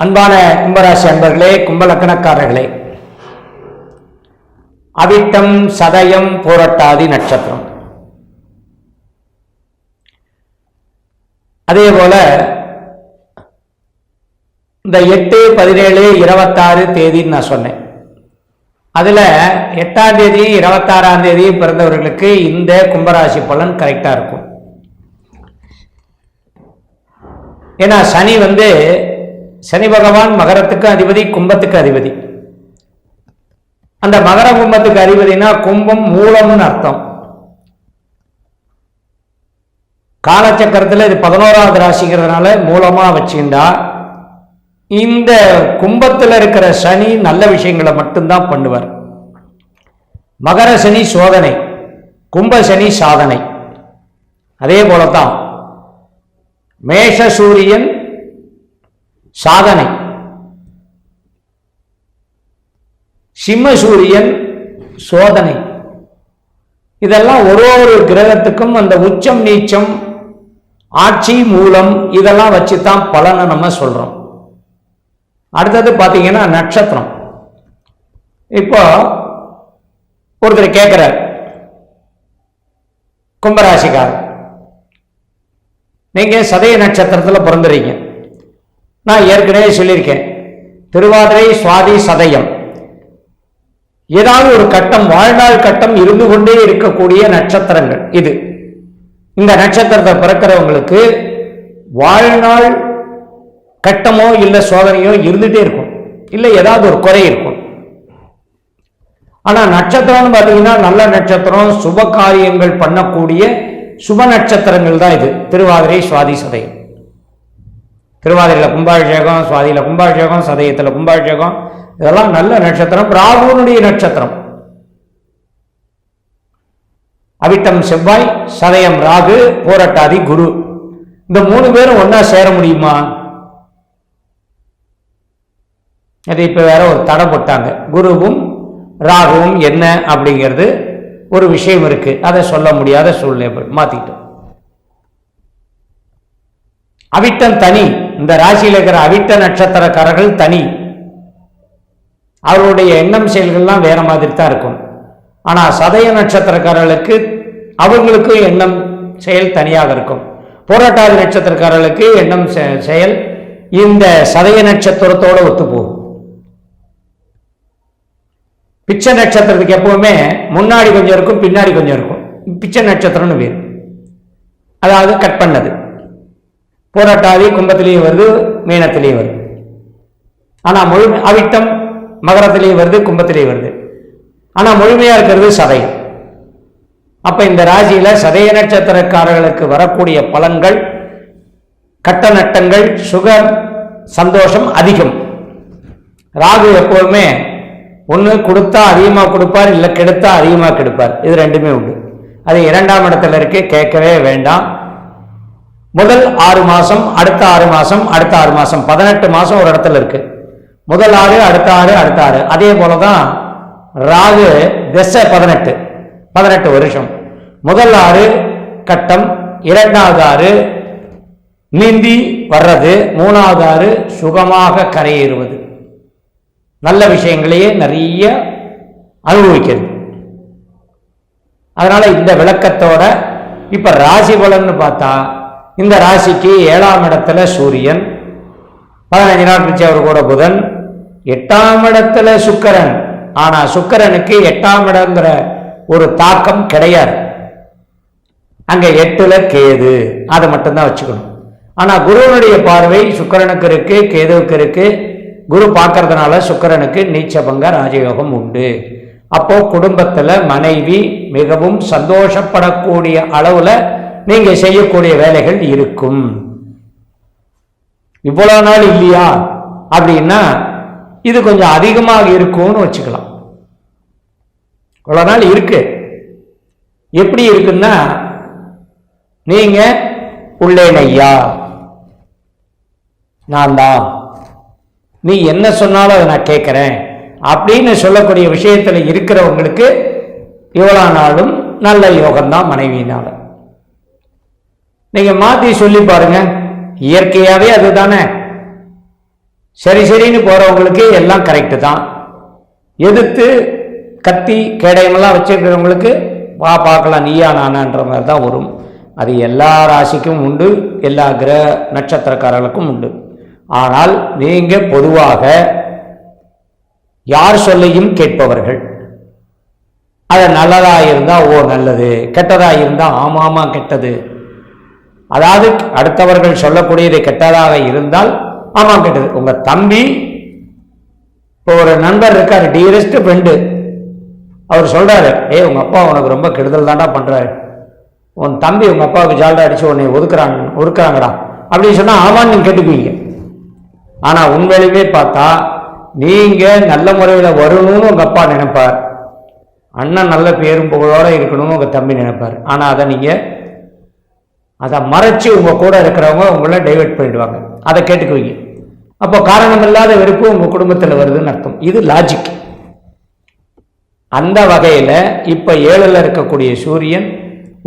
அன்பான கும்பராசி அன்பர்களே, கும்பலக்கணக்காரர்களே, அவிட்டம், சதயம், பூரட்டாதி நட்சத்திரம். அதே போல இந்த 8, 17, 26 தேதின்னு நான் சொன்னேன். அதுல 8ஆம் தேதி 26ஆம் தேதி பிறந்தவர்களுக்கு இந்த கும்பராசி பலன் கரெக்டா இருக்கும். ஏன்னா சனி பகவான் மகரத்துக்கு அதிபதி, கும்பத்துக்கு அதிபதி. அந்த மகர கும்பத்துக்கு அதிபதினா கும்பம் மூலம்னு அர்த்தம். காலச்சக்கரத்தில் இது 11வது ராசிங்கிறதுனால மூலமா வச்சுண்டா இந்த கும்பத்தில் இருக்கிற சனி நல்ல விஷயங்களை மட்டும்தான் பண்ணுவார். மகர சனி சோதனை, கும்ப சனி சாதனை. அதே போலதான் மேஷ சூரியன் சாதனை, சிம்ம சூரியன் சோதனை. இதெல்லாம் ஒரு கிரகத்துக்கும் அந்த உச்சம், நீச்சம், ஆட்சி, மூலம் இதெல்லாம் வச்சுதான் பலனை நம்ம சொல்றோம். அடுத்தது பாத்தீங்கன்னா நட்சத்திரம். இப்போ ஒருத்தர் கேட்கிறார், கும்பராசிக்காரர், நீங்க சதய நட்சத்திரத்தில் பிறந்துறீங்க. நான் ஏற்கனவே சொல்லியிருக்கேன், திருவாதிரை, சுவாதி, சதயம் ஏதாவது ஒரு கட்டம், வாழ்நாள் கட்டம் இருந்து கொண்டே இருக்கக்கூடிய நட்சத்திரங்கள் இது. இந்த நட்சத்திரத்தை பிறக்கிறவங்களுக்கு வாழ்நாள் கட்டமோ இல்லை சோதனையோ இருந்துட்டே இருக்கும், இல்லை ஏதாவது ஒரு குறை இருக்கும். ஆனா நட்சத்திரம்னு பார்த்தீங்கன்னா நல்ல நட்சத்திரம், சுப காரியங்கள் பண்ணக்கூடிய சுப நட்சத்திரங்கள் தான் இது. திருவாதிரை, சுவாதி, சதயம். திருவாதிரையில் கும்பாபிஷேகம், சுவாதியில் கும்பாபிஷேகம், சதயத்தில் கும்பாபிஷேகம், இதெல்லாம் நல்ல நட்சத்திரம். ராகுனுடைய நட்சத்திரம். அவிட்டம் செவ்வாய், சதயம் ராகு, பூரட்டாதி குரு. இந்த 3 பேரும் ஒன்னா சேர முடியுமா? அது இப்ப வேற ஒரு தடை போட்டாங்க. குருவும் ராகுவும் என்ன அப்படிங்கிறது ஒரு விஷயம் இருக்கு, அதை சொல்ல முடியாத சூழ்நிலை மாத்திட்டோம். அவிட்டம் தனி. இந்த ராசியில் இருக்கிற அவிட்ட நட்சத்திரக்காரர்கள் தனி. அவருடைய எண்ணம் செயல்கள்லாம் வேற மாதிரி தான் இருக்கும். ஆனா சதய நட்சத்திரக்காரர்களுக்கு அவங்களுக்கும் எண்ணம் செயல் தனியாக இருக்கும். பூரட்டாதி நட்சத்திரக்காரர்களுக்கு எண்ணம் செயல் இந்த சதய நட்சத்திரத்தோட ஒத்து போகும். பிச்சை நட்சத்திரத்துக்கு எப்பவுமே முன்னாடி கொஞ்சம் இருக்கும், பின்னாடி கொஞ்சம் இருக்கும். பிச்சை நட்சத்திரம்னு பேர். அதாவது கட் பண்ணது. பூரட்டாதி கும்பத்திலேயே வருது, மீனத்திலேயே வருது. ஆனா அவிட்டம் மகரத்திலேயே வருது, கும்பத்திலேயே வருது. ஆனா முழுமையா இருக்கிறது சதயம். அப்ப இந்த ராசியில சதய நட்சத்திரக்காரர்களுக்கு வரக்கூடிய பலன்கள், கட்ட நட்டங்கள், சுகர், சந்தோஷம் அதிகம். ராகு எப்போதுமே ஒன்று கொடுத்தா அதிகமாக கொடுப்பார், இல்லை கெடுத்தா அதிகமாக கெடுப்பார். இது ரெண்டுமே உண்டு. அது 2ஆம் இடத்துல இருக்கு, கேட்கவே வேண்டாம். முதல் 6 மாசம், அடுத்த 6 மாசம், அடுத்த 6 மாசம், 18 மாசம் ஒரு இடத்துல இருக்கு. முதல் 6, அடுத்த 6, அடுத்த 6. அதே போலதான் ராகு திசை 18 வருஷம். முதல் 6 கட்டம், 2வது 6 நீந்தி வர்றது, 3வது 6 சுகமாக கரையேறுவது, நல்ல விஷயங்களையே நிறைய அனுபவிக்கிறது. அதனால இந்த விளக்கத்தோட இப்ப ராசி பலன்னு பார்த்தா, இந்த ராசிக்கு 7ஆம் இடத்துல சூரியன், 15 நாள் கழிச்சு அவர் கூட புதன், 8ஆம் இடத்துல சுக்கிரன். ஆனா சுக்கிரனுக்கு 8ஆம் இடங்கிற ஒரு தாக்கம் கிடையாது. அங்க 8ல கேது, அதை மட்டும்தான் வச்சுக்கணும். ஆனா குருவனுடைய பார்வை சுக்கிரனுக்கு இருக்கு, கேதுவுக்கு இருக்கு. குரு பார்க்கறதுனால சுக்கிரனுக்கு நீச்சபங்க ராஜயோகம் உண்டு. அப்போ குடும்பத்துல மனைவி மிகவும் சந்தோஷப்படக்கூடிய அளவுல நீங்க செய்யக்கூடிய வேலைகள் இருக்கும். இவ்வளவு நாள் இல்லையா அப்படின்னா இது கொஞ்சம் அதிகமாக இருக்கும்னு வச்சுக்கலாம். இவ்வளவு நாள் இருக்கு. எப்படி இருக்குன்னா, நீங்க உள்ளேனையா, நான் தான், நீ என்ன சொன்னாலும் அதை நான் கேட்கிறேன் அப்படின்னு சொல்லக்கூடிய விஷயத்துல இருக்கிறவங்களுக்கு இவ்வளவு நாளும் நல்ல யோகம்தான் மனைவியினால. நீங்க மாத்தி சொல்லி பாருங்க, இயற்கையாவே அதுதானே. சரின்னு போறவங்களுக்கு எல்லாம் கரெக்டு தான். எதிர்த்து கத்தி கேடயமெல்லாம் வச்சிருக்கிறவங்களுக்கு வா பார்க்கலாம் நீயா நானான்ற மாதிரி தான் வரும். அது எல்லா ராசிக்கும் உண்டு, எல்லா கிரக நட்சத்திரக்காரர்களுக்கும் உண்டு. ஆனால் நீங்க பொதுவாக யார் சொல்லையும் கேட்பவர்கள். அது நல்லதா இருந்தா ஓ நல்லது, கெட்டதா இருந்தா ஆமாமா கெட்டது. அதாவது அடுத்தவர்கள் சொல்லக்கூடியது கெட்டதாக இருந்தால் ஆமா கெட்டது. உங்க தம்பி இப்போ ஒரு நண்பர் இருக்காரு, டியரஸ்ட் ஃப்ரெண்டு, அவர் சொல்றாரு உங்க அப்பா உனக்கு ரொம்ப கெடுதல் தாண்டா பண்றாரு, உன் தம்பி உங்க அப்பாவுக்கு ஜால்டா அடிச்சு உன்னை ஒதுக்குறாங்கடா அப்படின்னு சொன்னா ஆமான்னு நீங்க கேட்டுக்குவீங்க. ஆனா உண்மையிலுமே பார்த்தா நீங்க நல்ல முறையில வரணும்னு உங்க அப்பா நினைப்பார், அண்ணன் நல்ல பேரும் புகழோட இருக்கணும்னு உங்க தம்பி நினைப்பார். ஆனா அதை மறைச்சு உங்க கூட இருக்கிறவங்க உங்களை டைவெர்ட் பண்ணிடுவாங்க, அதை கேட்டுக்குவீங்க. அப்போ காரணமில்லாத வெறுப்பு உங்க குடும்பத்தில் வருதுன்னு அர்த்தம். இது லாஜிக். அந்த வகையில இப்ப 7ல் இருக்கக்கூடிய சூரியன்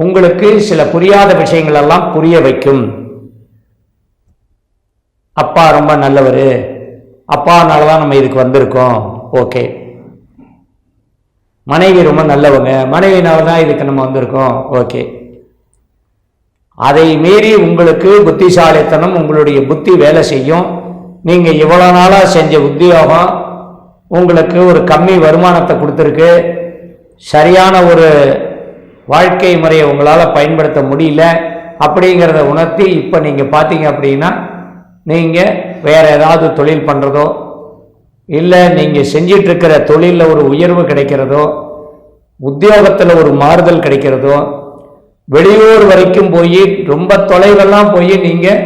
உங்களுக்கு சில புரியாத விஷயங்கள் எல்லாம் புரிய வைக்கும். அப்பா ரொம்ப நல்லவர், அப்பானாலதான் நம்ம இதுக்கு வந்திருக்கோம், ஓகே. மனைவி ரொம்ப நல்லவங்க, மனைவினால்தான் இதுக்கு நம்ம வந்திருக்கோம், ஓகே. அதை மீறி உங்களுக்கு புத்திசாலித்தனம், உங்களுடைய புத்தி வேலை செய்யும். நீங்க இவ்வளவு நாளா செஞ்ச உத்தியோகம் உங்களுக்கு ஒரு கம்மி வருமானத்தை கொடுத்துருக்கு, சரியான ஒரு வாழ்க்கை முறையை உங்களால் பயன்படுத்த முடியல அப்படிங்கிறத உணர்த்தி இப்போ நீங்கள் பார்த்தீங்க அப்படின்னா நீங்கள் வேற ஏதாவது தொழில் பண்ணுறதோ இல்லை நீங்கள் செஞ்சிட்டு இருக்கிற தொழிலில் ஒரு உயர்வு கிடைக்கிறதோ, உத்தியோகத்தில் ஒரு மாறுதல் கிடைக்கிறதோ, வெளியூர் வரைக்கும் போய் ரொம்ப தொலைவெல்லாம் போய் நீங்கள்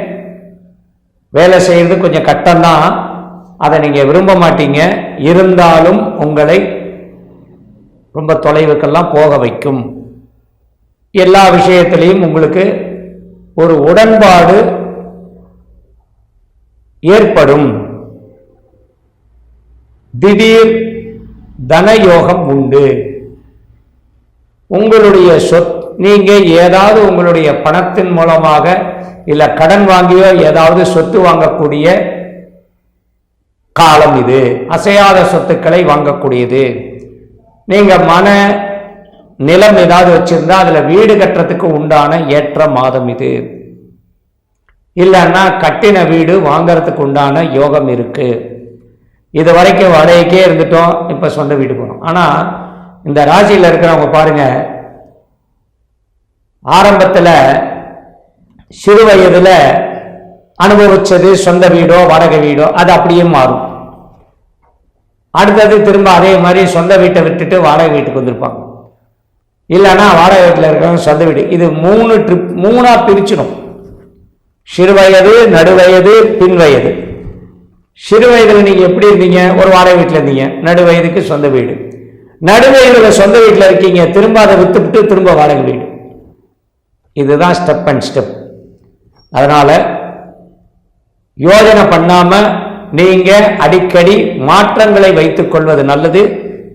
வேலை செய்கிறது கொஞ்சம் கஷ்டம்தான், அதை நீங்கள் விரும்ப மாட்டீங்க. இருந்தாலும் உங்களை ரொம்ப தொலைவுக்கெல்லாம் போக வைக்கும். எல்லா விஷயத்திலையும் உங்களுக்கு ஒரு உடன்பாடு ஏற்படும். திடீர் தனயோகம் உண்டு. உங்களுடைய நீங்க ஏதாவது உங்களுடைய பணத்தின் மூலமாக இல்ல கடன் வாங்கியோ ஏதாவது சொத்து வாங்கக்கூடிய காலம் இது. அசையாத சொத்துக்களை வாங்கக்கூடியது. நீங்க மன நிலம் ஏதாவது வச்சிருந்தா அதுல வீடு கட்டுறதுக்கு உண்டான ஏற்ற மாதம் இது. இல்லைன்னா கட்டின வீடு வாங்கறதுக்கு உண்டான யோகம் இருக்கு. இது வரைக்கும் வாடகைக்கே இருந்துட்டோம், இப்ப சொந்த வீடு போனோம். ஆனா இந்த ராசியில இருக்கிறவங்க பாருங்க, ஆரம்பத்துல சிறு வயதுல அனுபவிச்சது சொந்த வீடோ வாடகை வீடோ அது அப்படியே மாறும். அடுத்தது திரும்ப அதே மாதிரி சொந்த வீட்டை விட்டுட்டு வாடகை வீட்டுக்கு வந்திருப்பாங்க. இல்லைன்னா வாடகை வீட்டில் இருக்கிறவங்க சொந்த வீடு. இது மூணா பிரிச்சிடும். சிறு வயது, நடுவயது, பின் வயது. சிறு வயதுல நீங்க எப்படி இருந்தீங்க? ஒரு வாடகை வீட்டில் இருந்தீங்க. நடு வயதுக்கு சொந்த வீடு. நடுவயதுல சொந்த வீட்டில் இருக்கீங்க, திரும்ப அதை வித்துவிட்டு திரும்ப வாடகை வீடு. இதுதான் ஸ்டெப் அண்ட் ஸ்டெப். அதனால யோஜனை பண்ணாம நீங்க அடிக்கடி மாற்றங்களை வைத்துக் கொள்வது நல்லது.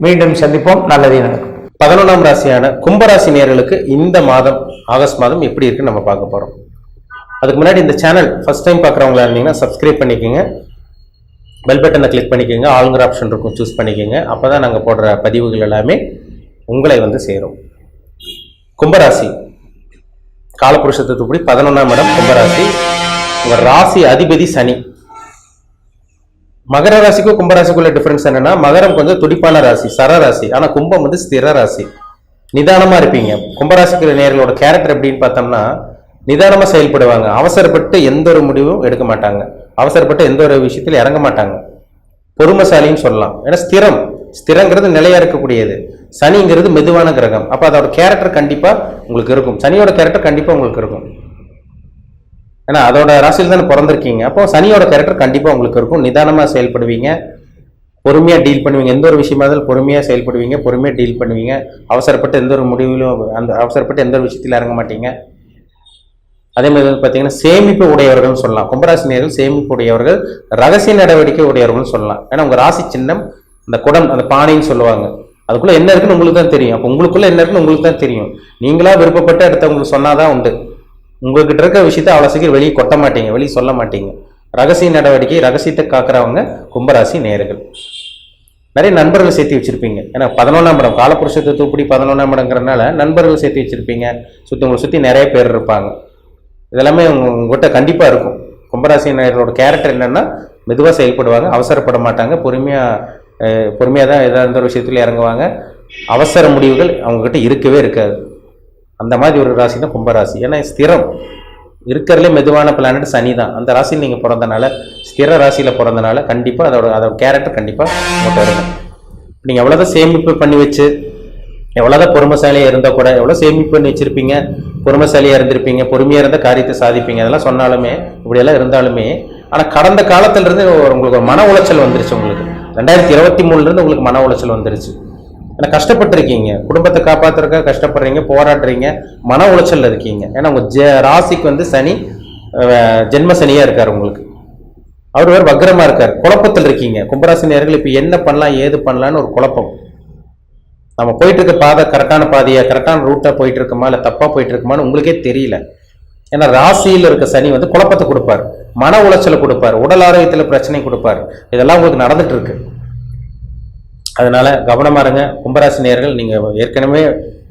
மீண்டும் சந்திப்போம். நல்லதே நடக்கும். 11ஆம் ராசியான கும்பராசி நேயர்களுக்கு இந்த மாதம் ஆகஸ்ட் மாதம் எப்படி இருக்குன்னு நம்ம பார்க்க போறோம். அதுக்கு முன்னாடி இந்த சேனல் ஃபர்ஸ்ட் டைம் பார்க்குறவங்களா இருந்தீங்கன்னா சப்ஸ்கிரைப் பண்ணிக்கோங்க, பெல் பட்டனை கிளிக் பண்ணிக்கோங்க, ஆளுங்கிற ஆப்ஷன் இருக்கும் சூஸ் பண்ணிக்கோங்க. அப்போதான் நாங்கள் போடுற பதிவுகள் எல்லாமே உங்களை வந்து சேரும். கும்பராசி காலபுருஷ தத்துவப்படி 11ஆம் இடம் கும்பராசி. உங்கள் ராசி அதிபதி சனி. மகர ராசிக்கும் கும்பராசிக்குள்ள டிஃபரன்ஸ் என்னன்னா, மகரம் கொஞ்சம் துடிப்பான ராசி, சர ராசி. ஆனா கும்பம் வந்து ஸ்திர ராசி. நிதானமா இருப்பீங்க. கும்பராசிக்குள்ள நேர்களோட கேரக்டர் எப்படின்னு பார்த்தோம்னா, நிதானமா செயல்படுவாங்க. அவசரப்பட்டு எந்த ஒரு முடிவும் எடுக்க மாட்டாங்க. அவசரப்பட்டு எந்த ஒரு விஷயத்தில் இறங்க மாட்டாங்க. பொறுமைசாலின்னு சொல்லலாம். ஏன்னா ஸ்திரங்கிறது நிலையா இருக்கக்கூடியது. சனிங்கிறது மெதுவான கிரகம். அப்ப அதோட கேரக்டர் கண்டிப்பா உங்களுக்கு இருக்கும். சனியோட கேரக்டர் கண்டிப்பா உங்களுக்கு இருக்கும். ஏன்னா அதோட ராசியில் தானே பிறந்திருக்கீங்க. அப்போ சனியோட கேரக்டர் கண்டிப்பா உங்களுக்கு இருக்கும். நிதானமா செயல்படுவீங்க, பொறுமையா டீல் பண்ணுவீங்க. எந்த ஒரு விஷயமா இருந்தாலும் பொறுமையா செயல்படுவீங்க, பொறுமையா டீல் பண்ணுவீங்க. அவசரப்பட்டு எந்த ஒரு முடிவிலும் அவசரப்பட்டு எந்த ஒரு விஷயத்தில் இறங்க மாட்டீங்க. அதே மாதிரி வந்து பார்த்தீங்கன்னா சேமிப்பு உடையவர்கள் சொல்லலாம். கும்பராசி நேயர்கள் சேமிப்பு உடையவர்கள், ரகசிய நடவடிக்கை உடையவர்கள் சொல்லலாம். ஏன்னா உங்க ராசி சின்னம் அந்த குடம், அந்த பானைன்னு சொல்லுவாங்க. அதுக்குள்ள என்ன இருக்குன்னு உங்களுக்கு தான் தெரியும். அப்போ உங்களுக்குள்ள என்ன இருக்குன்னு உங்களுக்கு தான் தெரியும். நீங்களா விருப்பப்பட்டு அடுத்தவங்களுக்கு சொன்னாதான் உண்டு. உங்ககிட்ட இருக்க விஷயத்த அவ்வளோ சீக்கிரம் வெளியே கொட்ட மாட்டீங்க, வெளியே சொல்ல மாட்டீங்க. ரகசிய நடவடிக்கை, ரகசியத்தை காக்கிறவங்க கும்பராசி நேயர்கள். நிறைய நண்பர்கள் சேர்த்து வச்சிருப்பீங்க. ஏன்னா 11ஆம் இடம் காலபுருஷத்தை தூப்படி 11ஆம் இடங்கிறதுனால நண்பர்கள் சேர்த்து வச்சிருப்பீங்க. உங்களை சுற்றி நிறைய பேர் இருப்பாங்க. இதெல்லாமே உங்ககிட்ட கண்டிப்பாக இருக்கும். கும்பராசி நேயர்களோட கேரக்டர் என்னன்னா, மெதுவாக செயல்படுவாங்க, அவசரப்பட மாட்டாங்க, பொறுமையாக தான் எந்த ஒரு விஷயத்துல இறங்குவாங்க. அவசர முடிவுகள் அவங்ககிட்ட இருக்கவே இருக்காது. அந்த மாதிரி ஒரு ராசி தான் கும்பராசி. ஏன்னா ஸ்திரம் இருக்கிறதுலே மெதுவான பிளானட் சனி தான். அந்த ராசியில் நீங்கள் பிறந்தனால, ஸ்திர ராசியில் பிறந்தனால கண்டிப்பாக அதோட கேரக்டர் கண்டிப்பாக உங்கள்கிட்ட இருக்கும். நீங்கள் எவ்வளோதான் சேமிப்பு பண்ணி வச்சு, எவ்வளோதான் பொறுமைசாலியாக இருந்தால் கூட, எவ்வளோ சேமிப்பு பண்ணி வச்சுருப்பீங்க, பொறுமைசாலியாக இருந்திருப்பீங்க, பொறுமையாக இருந்த காரியத்தை சாதிப்பீங்க, அதெல்லாம் சொன்னாலுமே இப்படியெல்லாம் இருந்தாலுமே, ஆனால் கடந்த காலத்திலிருந்து உங்களுக்கு ஒரு மன உளைச்சல் வந்துருச்சு. உங்களுக்கு 2023 உங்களுக்கு மன உளைச்சல் வந்துருச்சு. ஏன்னா கஷ்டப்பட்டுருக்கீங்க, குடும்பத்தை காப்பாற்றுறதுக்காக கஷ்டப்படுறீங்க, போராடுறீங்க, மன உளைச்சல் இருக்கீங்க. ஏன்னா உங்கள் ராசிக்கு சனி ஜென்ம சனியாக இருக்கார். உங்களுக்கு அவர் வேறு வக்ரமாக இருக்கார். குழப்பத்தில் இருக்கீங்க கும்பராசி நேயர்கள். இப்போ என்ன பண்ணலாம் ஏது பண்ணலான்னு ஒரு குழப்பம். நம்ம போயிட்டு இருக்க பாதை கரெக்டான பாதையா, கரெக்டான ரூட்டா போயிட்டு இருக்குமா, இல்லை தப்பா போயிட்டு இருக்குமான்னு உங்களுக்கே தெரியல. ஏன்னா ராசியில் இருக்க சனி குழப்பத்தை கொடுப்பார், மன உளைச்சலை கொடுப்பார், உடல் ஆரோக்கியத்தில் பிரச்சனை கொடுப்பார். இதெல்லாம் உங்களுக்கு நடந்துட்டு இருக்கு. அதனால கவனமா இருங்க கும்பராசி நேயர்கள். நீங்க ஏற்கனவே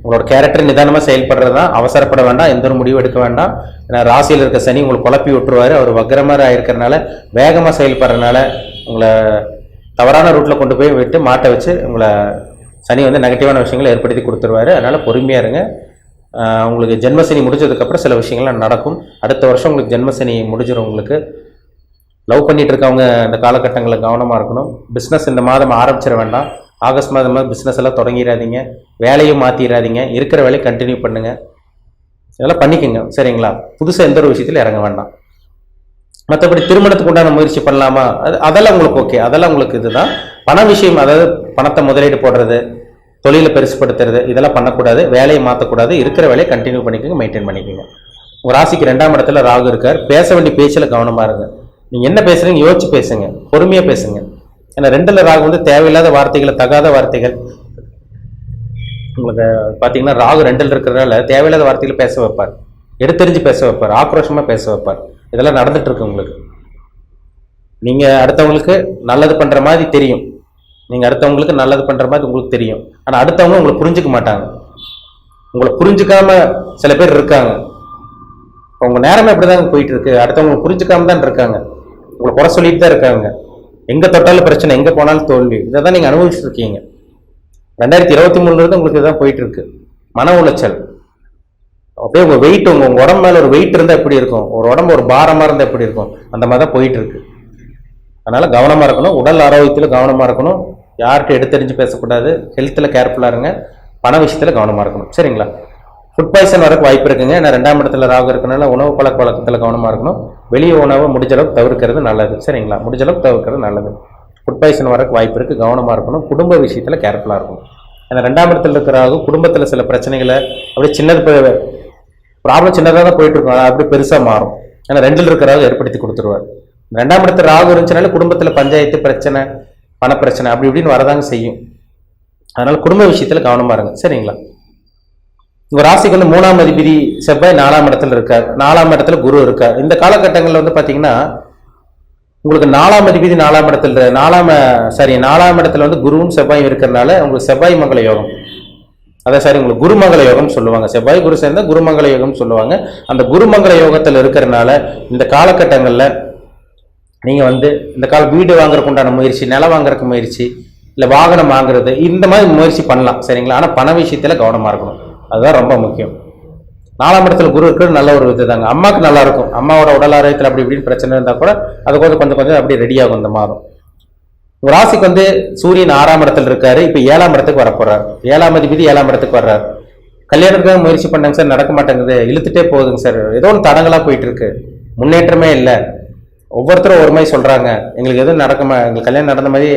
உங்களோட கேரக்டர் நிதானமா செயல்படுறது தான். அவசரப்பட வேண்டாம், எந்த ஒரு முடிவு எடுக்க வேண்டாம். ஏன்னா ராசியில் இருக்க சனி உங்களுக்கு குழப்பி விட்டுருவாரு. அவர் வக்ரமாக இருக்கிறதுனால, வேகமாக செயல்படுறதுனால உங்களை தவறான ரூட்ல கொண்டு போய் விட்டு மாட்ட வச்சு உங்களை சனி நெகட்டிவான விஷயங்களை ஏற்படுத்தி கொடுத்துருவாரு. அதனால பொறுமையா இருங்க. உங்களுக்கு ஜென்மசனி முடிஞ்சதுக்கப்புறம் சில விஷயங்கள்லாம் நடக்கும். அடுத்த வருஷம் உங்களுக்கு ஜென்மசனி முடிஞ்சிடும். உங்களுக்கு லவ் பண்ணிட்டு இருக்கவங்க இந்த காலகட்டங்களில் கவனமாக இருக்கணும். பிஸ்னஸ் இந்த மாதம் ஆரம்பிச்சிட வேண்டாம். ஆகஸ்ட் மாதம் பிஸ்னஸ் எல்லாம் தொடங்கிடாதீங்க, வேலையும் மாற்றிடாதீங்க, இருக்கிற வேலையை கண்டினியூ பண்ணுங்க. இதெல்லாம் பண்ணிக்கோங்க, சரிங்களா? புதுசாக எந்த ஒரு விஷயத்தில் இறங்க வேண்டாம். மற்றபடி திருமணத்துக்கு உண்டான முயற்சி பண்ணலாமா, அதெல்லாம் உங்களுக்கு ஓகே, அதெல்லாம் உங்களுக்கு இதுதான். பண விஷயம், அதாவது பணத்தை முதலீடு போடுறது, தொழிலை பெருசுப்படுத்துறது, இதெல்லாம் பண்ணக்கூடாது. வேலையை மாற்றக்கூடாது. இருக்கிற வேலையை கண்டினியூ பண்ணிக்கோங்க, மெயின்டைன் பண்ணிக்கோங்க. உங்கள் ராசிக்கு 2ஆம் இடத்துல ராகு இருக்கார். பேச வேண்டிய பேச்சில் கவனமாக இருங்க. நீங்கள் என்ன பேசுறீங்க யோசிச்சு பேசுங்க, பொறுமையாக பேசுங்க. ஏன்னா 2ல் ராகு தேவையில்லாத வார்த்தைகளை, தகாத வார்த்தைகள், உங்களுக்கு பார்த்தீங்கன்னா ராகு 2ல் இருக்கிறதுனால தேவையில்லாத வார்த்தைகளை பேச வைப்பார், எடுத்தெறிஞ்சு பேச வைப்பார், ஆக்ரோஷமாக பேச வைப்பார். இதெல்லாம் நடந்துட்டு இருக்கு உங்களுக்கு. நீங்கள் அடுத்தவங்களுக்கு நல்லது பண்ணுற மாதிரி தெரியும், நீங்கள் அடுத்தவங்களுக்கு நல்லது பண்ணுற மாதிரி உங்களுக்கு தெரியும். ஆனால் அடுத்தவங்க உங்களை புரிஞ்சுக்க மாட்டாங்க. உங்களை புரிஞ்சுக்காம சில பேர் இருக்காங்க. உங்கள் நேரமே இப்படிதாங்க போயிட்டு இருக்கு. அடுத்தவங்களை புரிஞ்சுக்காம தான் இருக்காங்க, உங்களை குறை சொல்லிட்டு தான் இருக்காங்க. எங்கே தொட்டாலும் பிரச்சனை, எங்கே போனாலும் தோல்வி. இதை தான் நீங்கள் அனுபவிச்சுட்டு இருக்கீங்க. 2023 உங்களுக்கு இதுதான் போயிட்டு இருக்கு. மன உளைச்சல். அப்படியே உங்கள் வெயிட், உங்கள் உடம்பு மேலே ஒரு வெயிட் இருந்தால் எப்படி இருக்கும், ஒரு உடம்பு ஒரு பாரமாக இருந்தால் எப்படி இருக்கும், அந்த மாதிரி தான் போயிட்டு இருக்கு. அதனால கவனமாக இருக்கணும், உடல் ஆரோக்கியத்தில் கவனமாக இருக்கணும், யார்கிட்ட எடுத்தறிஞ்சு பேசக்கூடாது, ஹெல்த்தில் கேர்ஃபுல்லாக இருங்க, பண விஷயத்தில் கவனமாக இருக்கணும், சரிங்களா? ஃபுட் பாய்சன் வரக்கு வாய்ப்பு இருக்குங்க. ஏன்னா 2ஆம் இடத்துல ராகு இருக்கனால உணவு பழக்க வழக்கத்தில் கவனமாக இருக்கணும். வெளியே உணவை முடிஞ்ச அளவுக்கு தவிர்க்கிறது நல்லது, சரிங்களா? முடிஞ்ச அளவுக்கு தவிர்க்கிறது நல்லது. ஃபுட் பாய்சன் வரக்கு வாய்ப்பு இருக்குது, கவனமாக இருக்கணும். குடும்ப விஷயத்தில் கேர்ஃபுல்லாக இருக்கணும். ஏன்னா 2ஆம் இடத்துல இருக்கிற ராகு குடும்பத்தில் சில பிரச்சனைகளை அப்படியே சின்னது ப்ராப்ளம் சின்னதாக தான் போயிட்டு இருக்கும், அப்படி பெருசாக மாறும். ஏன்னா 2ல் இருக்கிற ராகு ஏற்படுத்தி கொடுத்துருவார். 2ஆம் இடத்துல ராகு இருந்துச்சுனால குடும்பத்தில் பஞ்சாயத்து பிரச்சனை, பணப்பிரச்சனை அப்படி இப்படின்னு வரதாங்க செய்யும். அதனால குடும்ப விஷயத்தில் கவனமாக இருங்க, சரிங்களா? உங்க ராசிக்கு 3ஆம் அதிபதி செவ்வாய் 4ஆம் இடத்துல இருக்கார். 4ஆம் இடத்துல குரு இருக்கார். இந்த காலகட்டங்களில் பாத்தீங்கன்னா உங்களுக்கு 4ஆம் அதிபதி 4ஆம் இடத்துல 4ஆம் இடத்துல குருவும் செவ்வாயும் இருக்கிறதுனால உங்களுக்கு செவ்வாய் மங்கள யோகம், அதான் உங்களுக்கு குருமங்கள யோகம் சொல்லுவாங்க. செவ்வாய் குரு சேர்ந்தா குருமங்கள யோகம் சொல்லுவாங்க. அந்த குருமங்கள யோகத்தில் இருக்கிறதுனால இந்த காலகட்டங்களில் நீங்க இந்த வீடு வாங்குறதுக்கு உண்டான முயற்சி, நிலம் வாங்குறதுக்கு முயற்சி, இல்லை வாகனம் வாங்குறது, இந்த மாதிரி முயற்சி பண்ணலாம், சரிங்களா? ஆனால் பண விஷயத்துல கவனமா இருக்கணும், அதுதான் ரொம்ப முக்கியம். 4ஆம் இடத்துல குரு இருக்கிறது நல்ல ஒரு இது தாங்க. அம்மாவுக்கு நல்லா இருக்கும். அம்மாவோட உடல் ஆரோக்கியத்தில் அப்படி இப்படின்னு பிரச்சனை இருந்தால் கூட அது கொஞ்சம் அப்படி ரெடி ஆகும் இந்த மாதம். ஒரு ராசிக்கு சூரியன் 6ஆம் இடத்துல இருக்காரு. இப்போ 7ஆம் இடத்துக்கு வரப்போறாரு. 7ஆம் அதிபதி 7ஆம் இடத்துக்கு வர்றாரு. கல்யாணத்துக்காக முயற்சி பண்ணாங்க சார், நடக்க மாட்டேங்குது, இழுத்துட்டே போகுதுங்க சார், ஏதோ ஒன்று தடங்களா போயிட்டு இருக்கு, முன்னேற்றமே இல்லை. ஒவ்வொருத்தரும் ஒரு மாதிரி சொல்றாங்க, எங்களுக்கு எதுவும் எங்களுக்கு கல்யாணம் நடந்த மாதிரி,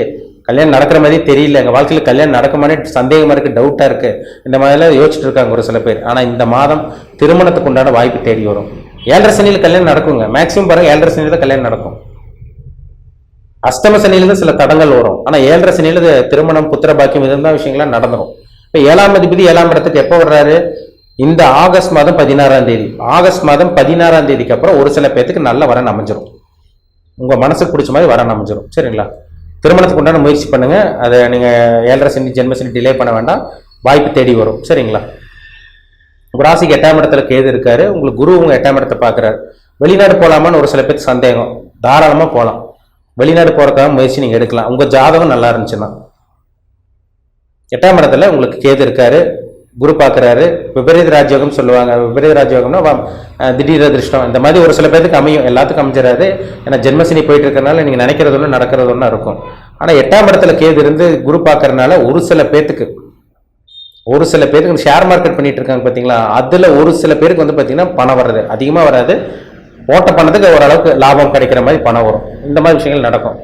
கல்யாணம் நடக்கிற மாதிரி தெரியல, எங்கள் வாழ்க்கையில் கல்யாணம் நடக்குமானே சந்தேகமாக இருக்குது, டவுட்டாக இருக்குது, இந்த மாதிரிலாம் யோசிச்சுட்டு இருக்காங்க ஒரு சில பேர். ஆனால் இந்த மாதம் திருமணத்துக்கு உண்டான வாய்ப்பு தேடி வரும். 7.5 சனியில் கல்யாணம் நடக்குங்க. மேக்ஸிமம் பாருங்க 7.5 சனியில் தான் கல்யாணம் நடக்கும். அஷ்டம சனியிலிருந்து சில தடங்கள் வரும். ஆனால் 7.5 சனியில் திருமணம், புத்திர பாக்கியம், இதுதான் விஷயங்கள்லாம் நடந்துடும். இப்போ 7ஆம் அதிபதி 7ஆம் இடத்துக்கு எப்போ வர்றாரு? இந்த ஆகஸ்ட் மாதம் 16ஆம் தேதி. ஆகஸ்ட் மாதம் 16ஆம் தேதிக்கு அப்புறம் ஒரு சில பேர்த்துக்கு நல்ல வரன் அமைஞ்சிடும். உங்கள் மனசுக்கு பிடிச்ச மாதிரி வரன் அமைஞ்சிடும். சரிங்களா? திருமணத்துக்கு உண்டான முயற்சி பண்ணுங்கள். அதை நீங்கள் 7.5 சனி ஜென்ம சனி டிலே பண்ண வேண்டாம், வாய்ப்பு தேடி வரும். சரிங்களா? உங்கள் ராசிக்கு 8ஆம் இடத்துல கேது இருக்காரு, உங்களுக்கு குரு உங்கள் 8ஆம் இடத்தை பார்க்குறாரு. வெளிநாடு போகலாமான்னு ஒரு சில பேருக்கு சந்தேகம். தாராளமாக போகலாம். வெளிநாடு போகிறதுக்காக முயற்சி நீங்கள் எடுக்கலாம், உங்கள் ஜாதகம் நல்லா இருந்துச்சுன்னா. 8ஆம் இடத்துல உங்களுக்கு கேது இருக்காரு, குரு பார்க்குறாரு. விபரீத ராஜயோகம் சொல்லுவாங்க. விபரீத ராஜயோகம்னா திடீர் அதிர்ஷ்டம், இந்த மாதிரி ஒரு சில பேருக்கு அமையும், எல்லாத்துக்கும் அமைஞ்சிடாது. ஏன்னா ஜென்மசனி போயிட்டு இருக்கிறனால நீங்கள் நினைக்கிறது ஒன்று நடக்கிறது ஒன்றா இருக்கும். ஆனால் 8ஆம் இடத்துல கேது இருந்து குரு பார்க்கறதுனால ஒரு சில பேத்துக்கு ஷேர் மார்க்கெட் பண்ணிட்டு இருக்காங்க பார்த்தீங்களா, அதில் ஒரு சில பேருக்கு வந்து பார்த்தீங்கன்னா பணம் வர்றது அதிகமாக வராது, ஓட்ட பணத்துக்கு ஓரளவுக்கு லாபம் கிடைக்கிற மாதிரி பணம் வரும். இந்த மாதிரி விஷயங்கள் நடக்கும்.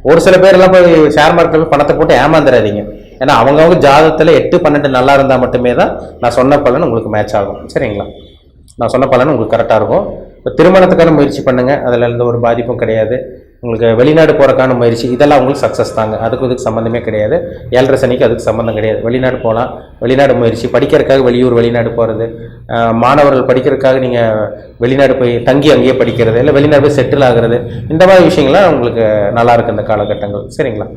ஒரு சில பேர் எல்லாம் போய் ஷேர் மார்க்கெட்ல போய் பணத்தை போட்டு ஏமாந்துடாதீங்க. ஏன்னா அவங்கவுங்க ஜாதகத்தில் 8, 12 நல்லா இருந்தால் மட்டுமே தான் நான் சொன்ன பலன் உங்களுக்கு மேட்ச் ஆகும். சரிங்களா? நான் சொன்ன பலன் உங்களுக்கு கரெக்டாக இருக்கும். இப்போ திருமணத்துக்கான முயற்சி பண்ணுங்கள், அதில் எந்த ஒரு பாதிப்பும் கிடையாது. உங்களுக்கு வெளிநாடு போகிறக்கான முயற்சி இதெல்லாம் உங்களுக்கு சக்ஸஸ் தாங்க, அதுக்கு இதுக்கு சம்மந்தமே கிடையாது. 7.5 சனிக்கு அதுக்கு சம்மந்தம் கிடையாது. வெளிநாடு போகலாம், வெளிநாடு முயற்சி, படிக்கிறதுக்காக வெளிநாடு போகிறது, மாணவர்கள் படிக்கிறதுக்காக நீங்கள் வெளிநாடு போய் தங்கி அங்கேயே படிக்கிறது, இல்லை வெளிநாடு போய் செட்டில் ஆகிறது, இந்த மாதிரி விஷயங்கள்லாம் உங்களுக்கு நல்லா இருக்குது இந்த காலகட்டங்கள். சரிங்களா?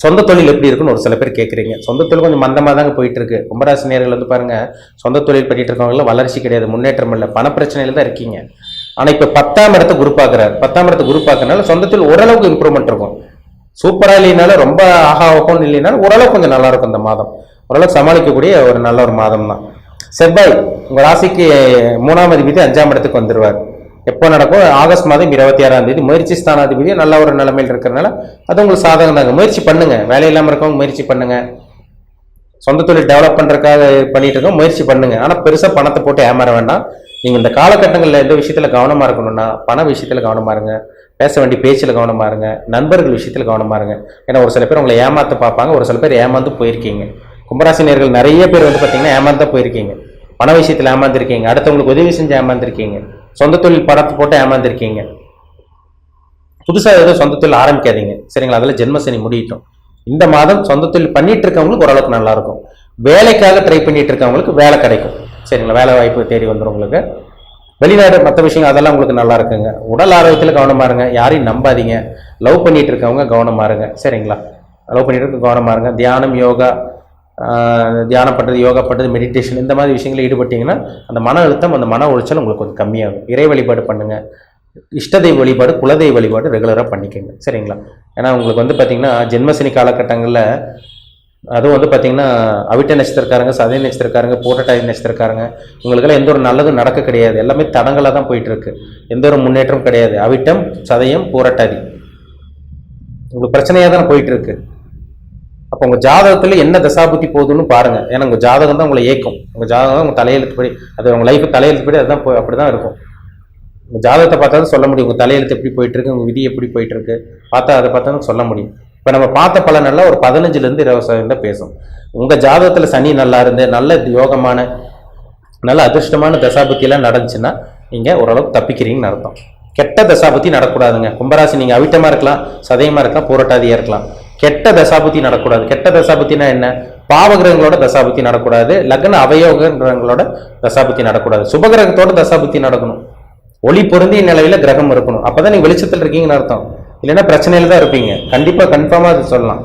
சொந்த தொழில் எப்படி இருக்குன்னு ஒரு சில பேர் கேட்குறீங்க. சொந்த தொழில் கொஞ்சம் மந்தமாக தாங்க போயிட்டு இருக்கு. கும்பராசி நேயர்கள் வந்து பாருங்க, சொந்த தொழில் பண்ணிட்டு இருக்கவங்களாம் வளர்ச்சி கிடையாது, முன்னேற்றம் இல்லை, பண பிரச்சனையில தான் இருக்கீங்க. ஆனால் இப்போ 10ஆம் இடத்தை குரு பார்க்குறாரு. 10ஆம் இடத்தை குரு பார்க்கறனால சொந்த தொழில் ஓரளவுக்கு இம்ப்ரூவ்மெண்ட் இருக்கும். சூப்பராக இல்லைனாலும் ரொம்ப ஆகாவும் இல்லைனாலும் ஓரளவுக்கு கொஞ்சம் நல்லா இருக்கும். இந்த மாதம் ஓரளவுக்கு சமாளிக்கக்கூடிய ஒரு நல்ல ஒரு மாதம் தான். செவ்வாய் உங்கள் ராசிக்கு 3ஆம் அதிபதி 5ஆம் இடத்துக்கு வந்துடுவார். எப்போ நடக்கும்? ஆகஸ்ட் மாதம் 26ஆம் தேதி. முயற்சி ஸ்தானாதிபதி நல்ல ஒரு நிலைமையில் இருக்கிறதுனால அது உங்களுக்கு சாதகம் தாங்க. முயற்சி பண்ணுங்க, வேலை இல்லாமல் இருக்கவங்க முயற்சி பண்ணுங்க, சொந்த தொழில் டெவலப் பண்ணுறதுக்காக பண்ணிட்டு இருக்கோம், முயற்சி பண்ணுங்க. ஆனால் பெருசாக பணத்தை போட்டு ஏமாற வேண்டாம். நீங்கள் இந்த காலகட்டங்களில் எந்த விஷயத்தில் கவனமாக இருக்கணும்னா பண விஷயத்தில் கவனமாக இருங்க, பேச வேண்டிய பேச்சில் கவனமாக இருங்க, நண்பர்கள் விஷயத்தில் கவனமாக இருங்க. ஏன்னா ஒரு சில பேர் உங்களை ஏமாற்ற பார்ப்பாங்க, ஒரு சில பேர் ஏமாந்து போயிருக்கீங்க. கும்பராசி நேயர்கள் நிறைய பேர் வந்து பார்த்தீங்கன்னா ஏமாந்து போயிருக்கீங்க. பண விஷயத்தில் ஏமாந்துருக்கீங்க, அடுத்தவங்களுக்கு உதவி செஞ்சு ஏமாந்துருக்கீங்க, சொந்த தொழில் பணத்தை போட்டு ஏமாந்துருக்கீங்க. புதுசாக ஏதோ சொந்த தொழில் ஆரம்பிக்காதீங்க. சரிங்களா? அதில் ஜென்மசனி முடியட்டும். இந்த மாதம் சொந்த தொழில் பண்ணிட்டு இருக்கவங்களுக்கு ஓரளவுக்கு நல்லா இருக்கும். வேலைக்காக ட்ரை பண்ணிட்டு இருக்கவங்களுக்கு வேலை கிடைக்கும். சரிங்களா? வேலை வாய்ப்பு தேடி வந்துடும் உங்களுக்கு. வெளிநாடு மற்ற விஷயங்கள் அதெல்லாம் உங்களுக்கு நல்லா இருக்குங்க. உடல் ஆரோக்கியத்தில் கவனமாக இருங்க, யாரையும் நம்பாதீங்க. லவ் பண்ணிட்டு இருக்கவங்க கவனமாக இருங்க. சரிங்களா? லவ் பண்ணிட்டு இருக்க கவனமாக இருங்க. தியானம், யோகா, தியானம் பண்ணுறது, யோகா பண்ணுறது, மெடிடேஷன், இந்த மாதிரி விஷயங்களில் ஈடுபட்டிங்கன்னா அந்த மன அழுத்தம், அந்த மன உளைச்சல் உங்களுக்கு கொஞ்சம் கம்மியாகும். இறை வழிபாடு பண்ணுங்கள், இஷ்டதெய்வ வழிபாடு, குலதெய்வ வழிபாடு ரெகுலராக பண்ணிக்கோங்க. சரிங்களா? ஏன்னா உங்களுக்கு வந்து பார்த்தீங்கன்னா ஜென்மசனி காலகட்டங்களில் அதுவும் வந்து பார்த்தீங்கன்னா அவிட்ட நட்சத்திரக்காரங்க, சதய நட்சத்திரக்காரங்க, பூரட்டாதி நட்சத்திரக்காரங்க, உங்களுக்கெல்லாம் எந்த ஒரு நல்லதும் நடக்க கிடையாது. எல்லாமே தடங்களாக தான் போயிட்டு இருக்கு, எந்த ஒரு முன்னேற்றம் கிடையாது. அவிட்டம், சதயம், பூரட்டாதி உங்களுக்கு பிரச்சனையாக தான் போயிட்டு இருக்கு. அப்போ உங்கள் ஜாதகத்தில் என்ன தசாபுத்தி போகுதுன்னு பாருங்கள். ஏன்னா உங்கள் ஜாதகம் தான் உங்களை ஏற்கும். உங்கள் ஜாதகம் தான் உங்கள் தலையெழுத்துப்படி, அது உங்கள் லைஃபு தலையெழுத்துப்படி அதுதான் அப்படி தான் இருக்கும். உங்கள் ஜாதகத்தை பார்த்தா தான் சொல்ல முடியும் உங்கள் தலையெழுத்து எப்படி போயிட்டு இருக்கு, உங்கள் விதி எப்படி போயிட்டு இருக்கு, அதை பார்த்தா தான் சொல்ல முடியும். இப்போ நம்ம பார்த்த பலனெல்லாம் ஒரு 15% 20% தான் பேசும். உங்கள் ஜாதகத்தில் சனி நல்லா இருந்து நல்ல யோகமான நல்ல அதிர்ஷ்டமான தசாபுத்தியெல்லாம் நடந்துச்சுன்னா நீங்கள் ஓரளவுக்கு தப்பிக்கிறீங்கன்னு அர்த்தம். கெட்ட தசாபுத்தி நடக்கூடாதுங்க. கும்பராசி நீங்கள் அவிட்டமாக இருக்கலாம், சதயமாக இருக்கலாம், பூரட்டாதியாக இருக்கலாம். கெட்ட தசாபுத்தி நடக்கூடாது. கெட்ட தசாபுத்தினா என்ன? பாவகிரகங்களோட தசாபுத்தி நடக்கூடாது, லக்ன அவயோக கிரகங்களோட தசாபுத்தி நடக்கூடாது. சுபகிரகத்தோட தசாபுத்தி நடக்கணும். ஒளி பொருந்திய நிலையில கிரகம் இருக்கணும். அப்பதான் நீங்க வெளிச்சத்தில் இருக்கீங்கன்னு அர்த்தம். இல்லைன்னா பிரச்சனையில தான் இருப்பீங்க. கன்ஃபார்மா அது சொல்லலாம்.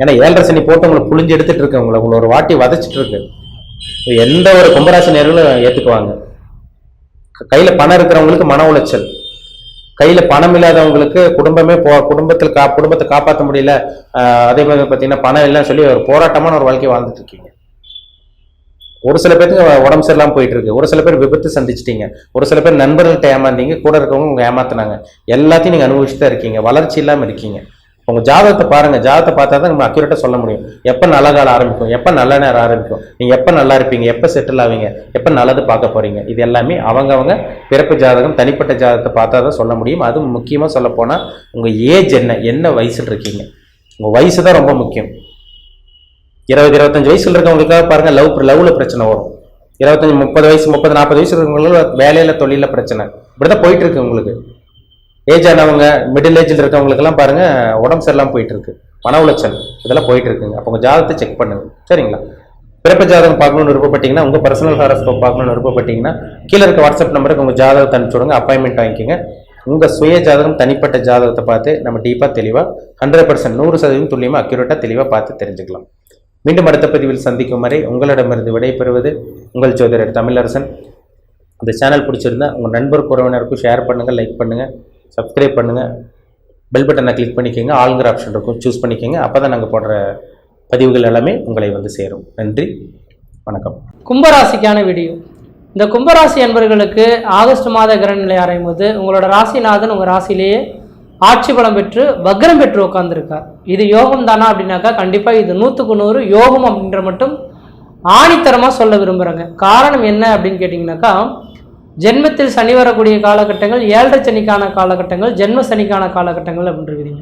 ஏன்னா 7.5 சனி போட்டு உங்களை புளிஞ்சு எடுத்துட்டு இருக்கு, உங்களை ஒரு வாட்டி வதச்சிட்டு இருக்கு. எந்த ஒரு கும்பராசி நேயர்களும் ஏத்துக்குவாங்க. கையில பணம் இருக்கிறவங்களுக்கு மன உளைச்சல், கையில பணம் இல்லாதவங்களுக்கு குடும்பத்தை காப்பாற்ற முடியல, அதே மாதிரி பார்த்தீங்கன்னா பணம் இல்லைன்னு சொல்லி ஒரு போராட்டமான ஒரு வாழ்க்கையை வாழ்ந்துட்டு இருக்கீங்க. ஒரு சில பேருக்கு உடம்பு சரியில்லாமல் போயிட்டு இருக்கு, ஒரு சில பேர் விபத்து சந்திச்சிட்டீங்க, ஒரு சில பேர் நண்பர்கள்ட்ட ஏமாந்தீங்க, கூட இருக்கவங்க உங்க ஏமாத்தினாங்க. எல்லாத்தையும் நீங்க அனுபவிச்சு தான் இருக்கீங்க, வளர்ச்சி இல்லாமல் இருக்கீங்க. உங்க ஜாதகத்தை பாருங்க, ஜாதகத்தை பார்த்தா தான் நம்ம அக்யூரேட்டா சொல்ல முடியும். எப்ப நல்ல காலம் ஆரம்பிக்கும், எப்ப நல்ல நேரம் ஆரம்பிக்கும், நீங்க எப்ப நல்லா இருப்பீங்க, எப்ப செட்டில் ஆவீங்க, எப்ப நல்லது பார்க்க போறீங்க. இது எல்லாமே அவங்க பிறப்பு ஜாதகம், தனிப்பட்ட ஜாதகத்தை பார்த்தா தான் சொல்ல முடியும். அது முக்கியமா சொல்ல போனா உங்க ஏஜ் என்ன வயசுல இருக்கீங்க, உங்க வயசு தான் ரொம்ப முக்கியம். 20-25 வயசுல இருக்கவங்களுக்காக பாருங்க லவ்ல பிரச்சனை வரும். 25-30 வயசு 30-40 வயசு இருக்கவங்களுக்கு வேலையில தொழில பிரச்சனை, இப்படிதான் போயிட்டு இருக்கு. உங்களுக்கு ஏஜ் ஆனவங்க, மிடில் ஏஜ்ல இருக்கவங்களுக்கெல்லாம் பாருங்க உடம்பு சரியில்லாம போயிட்டு இருக்கு, மன உளைச்சல், இதெல்லாம் போயிட்டு இருக்குங்க. அப்போ உங்க ஜாதகத்தை செக் பண்ணுங்க. சரிங்களா? பிறப்பு ஜாதகம் பார்க்கணும்னு விருப்பப்பட்டீங்கன்னா, உங்க பர்சனல் ஹாரோஸ்கோப் பார்க்கணும்னு விருப்பப்பட்டீங்கன்னா கீழே இருக்க வாட்ஸ்அப் நம்பருக்கு உங்க ஜாதகத்தை அனுப்பிச்சு விடுங்க, அப்பாயின்மெண்ட் வாங்கிக்கோங்க. உங்கள் சுய ஜாதகம் தனிப்பட்ட ஜாதகத்தை பார்த்து நம்ம டீப்பாக தெளிவாக 100% 100% துல்லியமாக அக்யூரேட்டாக தெளிவாக பார்த்து தெரிஞ்சுக்கலாம். மீண்டும் அடுத்த பதிவில் சந்திக்கும் வரை உங்களிடமிருந்து விடைபெறுவது உங்கள் ஜோதிடர் தமிழரசன். இந்த சேனல் பிடிச்சிருந்தா உங்கள் நண்பர் உறவினருக்கும் ஷேர் பண்ணுங்கள், லைக் பண்ணுங்கள், சப்ஸ்கிரைப் பண்ணுங்கள், பெல் பட்டனை கிளிக் பண்ணிக்கோங்க, ஆளுங்கிற ஆப்ஷன் இருக்கும் சூஸ் பண்ணிக்கோங்க. அப்போ தான் நாங்கள் போடுற பதிவுகள் எல்லாமே உங்களை வந்து சேரும். நன்றி, வணக்கம். கும்பராசிக்கான வீடியோ. இந்த கும்பராசி அன்பர்களுக்கு ஆகஸ்ட் மாத கிரகநிலை ஆராயும் போது உங்களோட ராசிநாதன் உங்கள் ராசியிலேயே ஆட்சி பலம் பெற்று வக்ரம் பெற்று உட்கார்ந்துருக்கார். இது யோகம் தானா அப்படின்னாக்கா கண்டிப்பாக இது 100க்கு 100 யோகம் அப்படின்ற மட்டும் ஆணித்தரமாக சொல்ல விரும்புகிறேங்க. காரணம் என்ன அப்படின்னு கேட்டிங்கனாக்கா, ஜென்மத்தில் சனி வரக்கூடிய காலகட்டங்கள், 7.5 சனிக்கான காலகட்டங்கள், ஜென்ம சனிக்கான காலகட்டங்கள் அப்படின்றீங்க.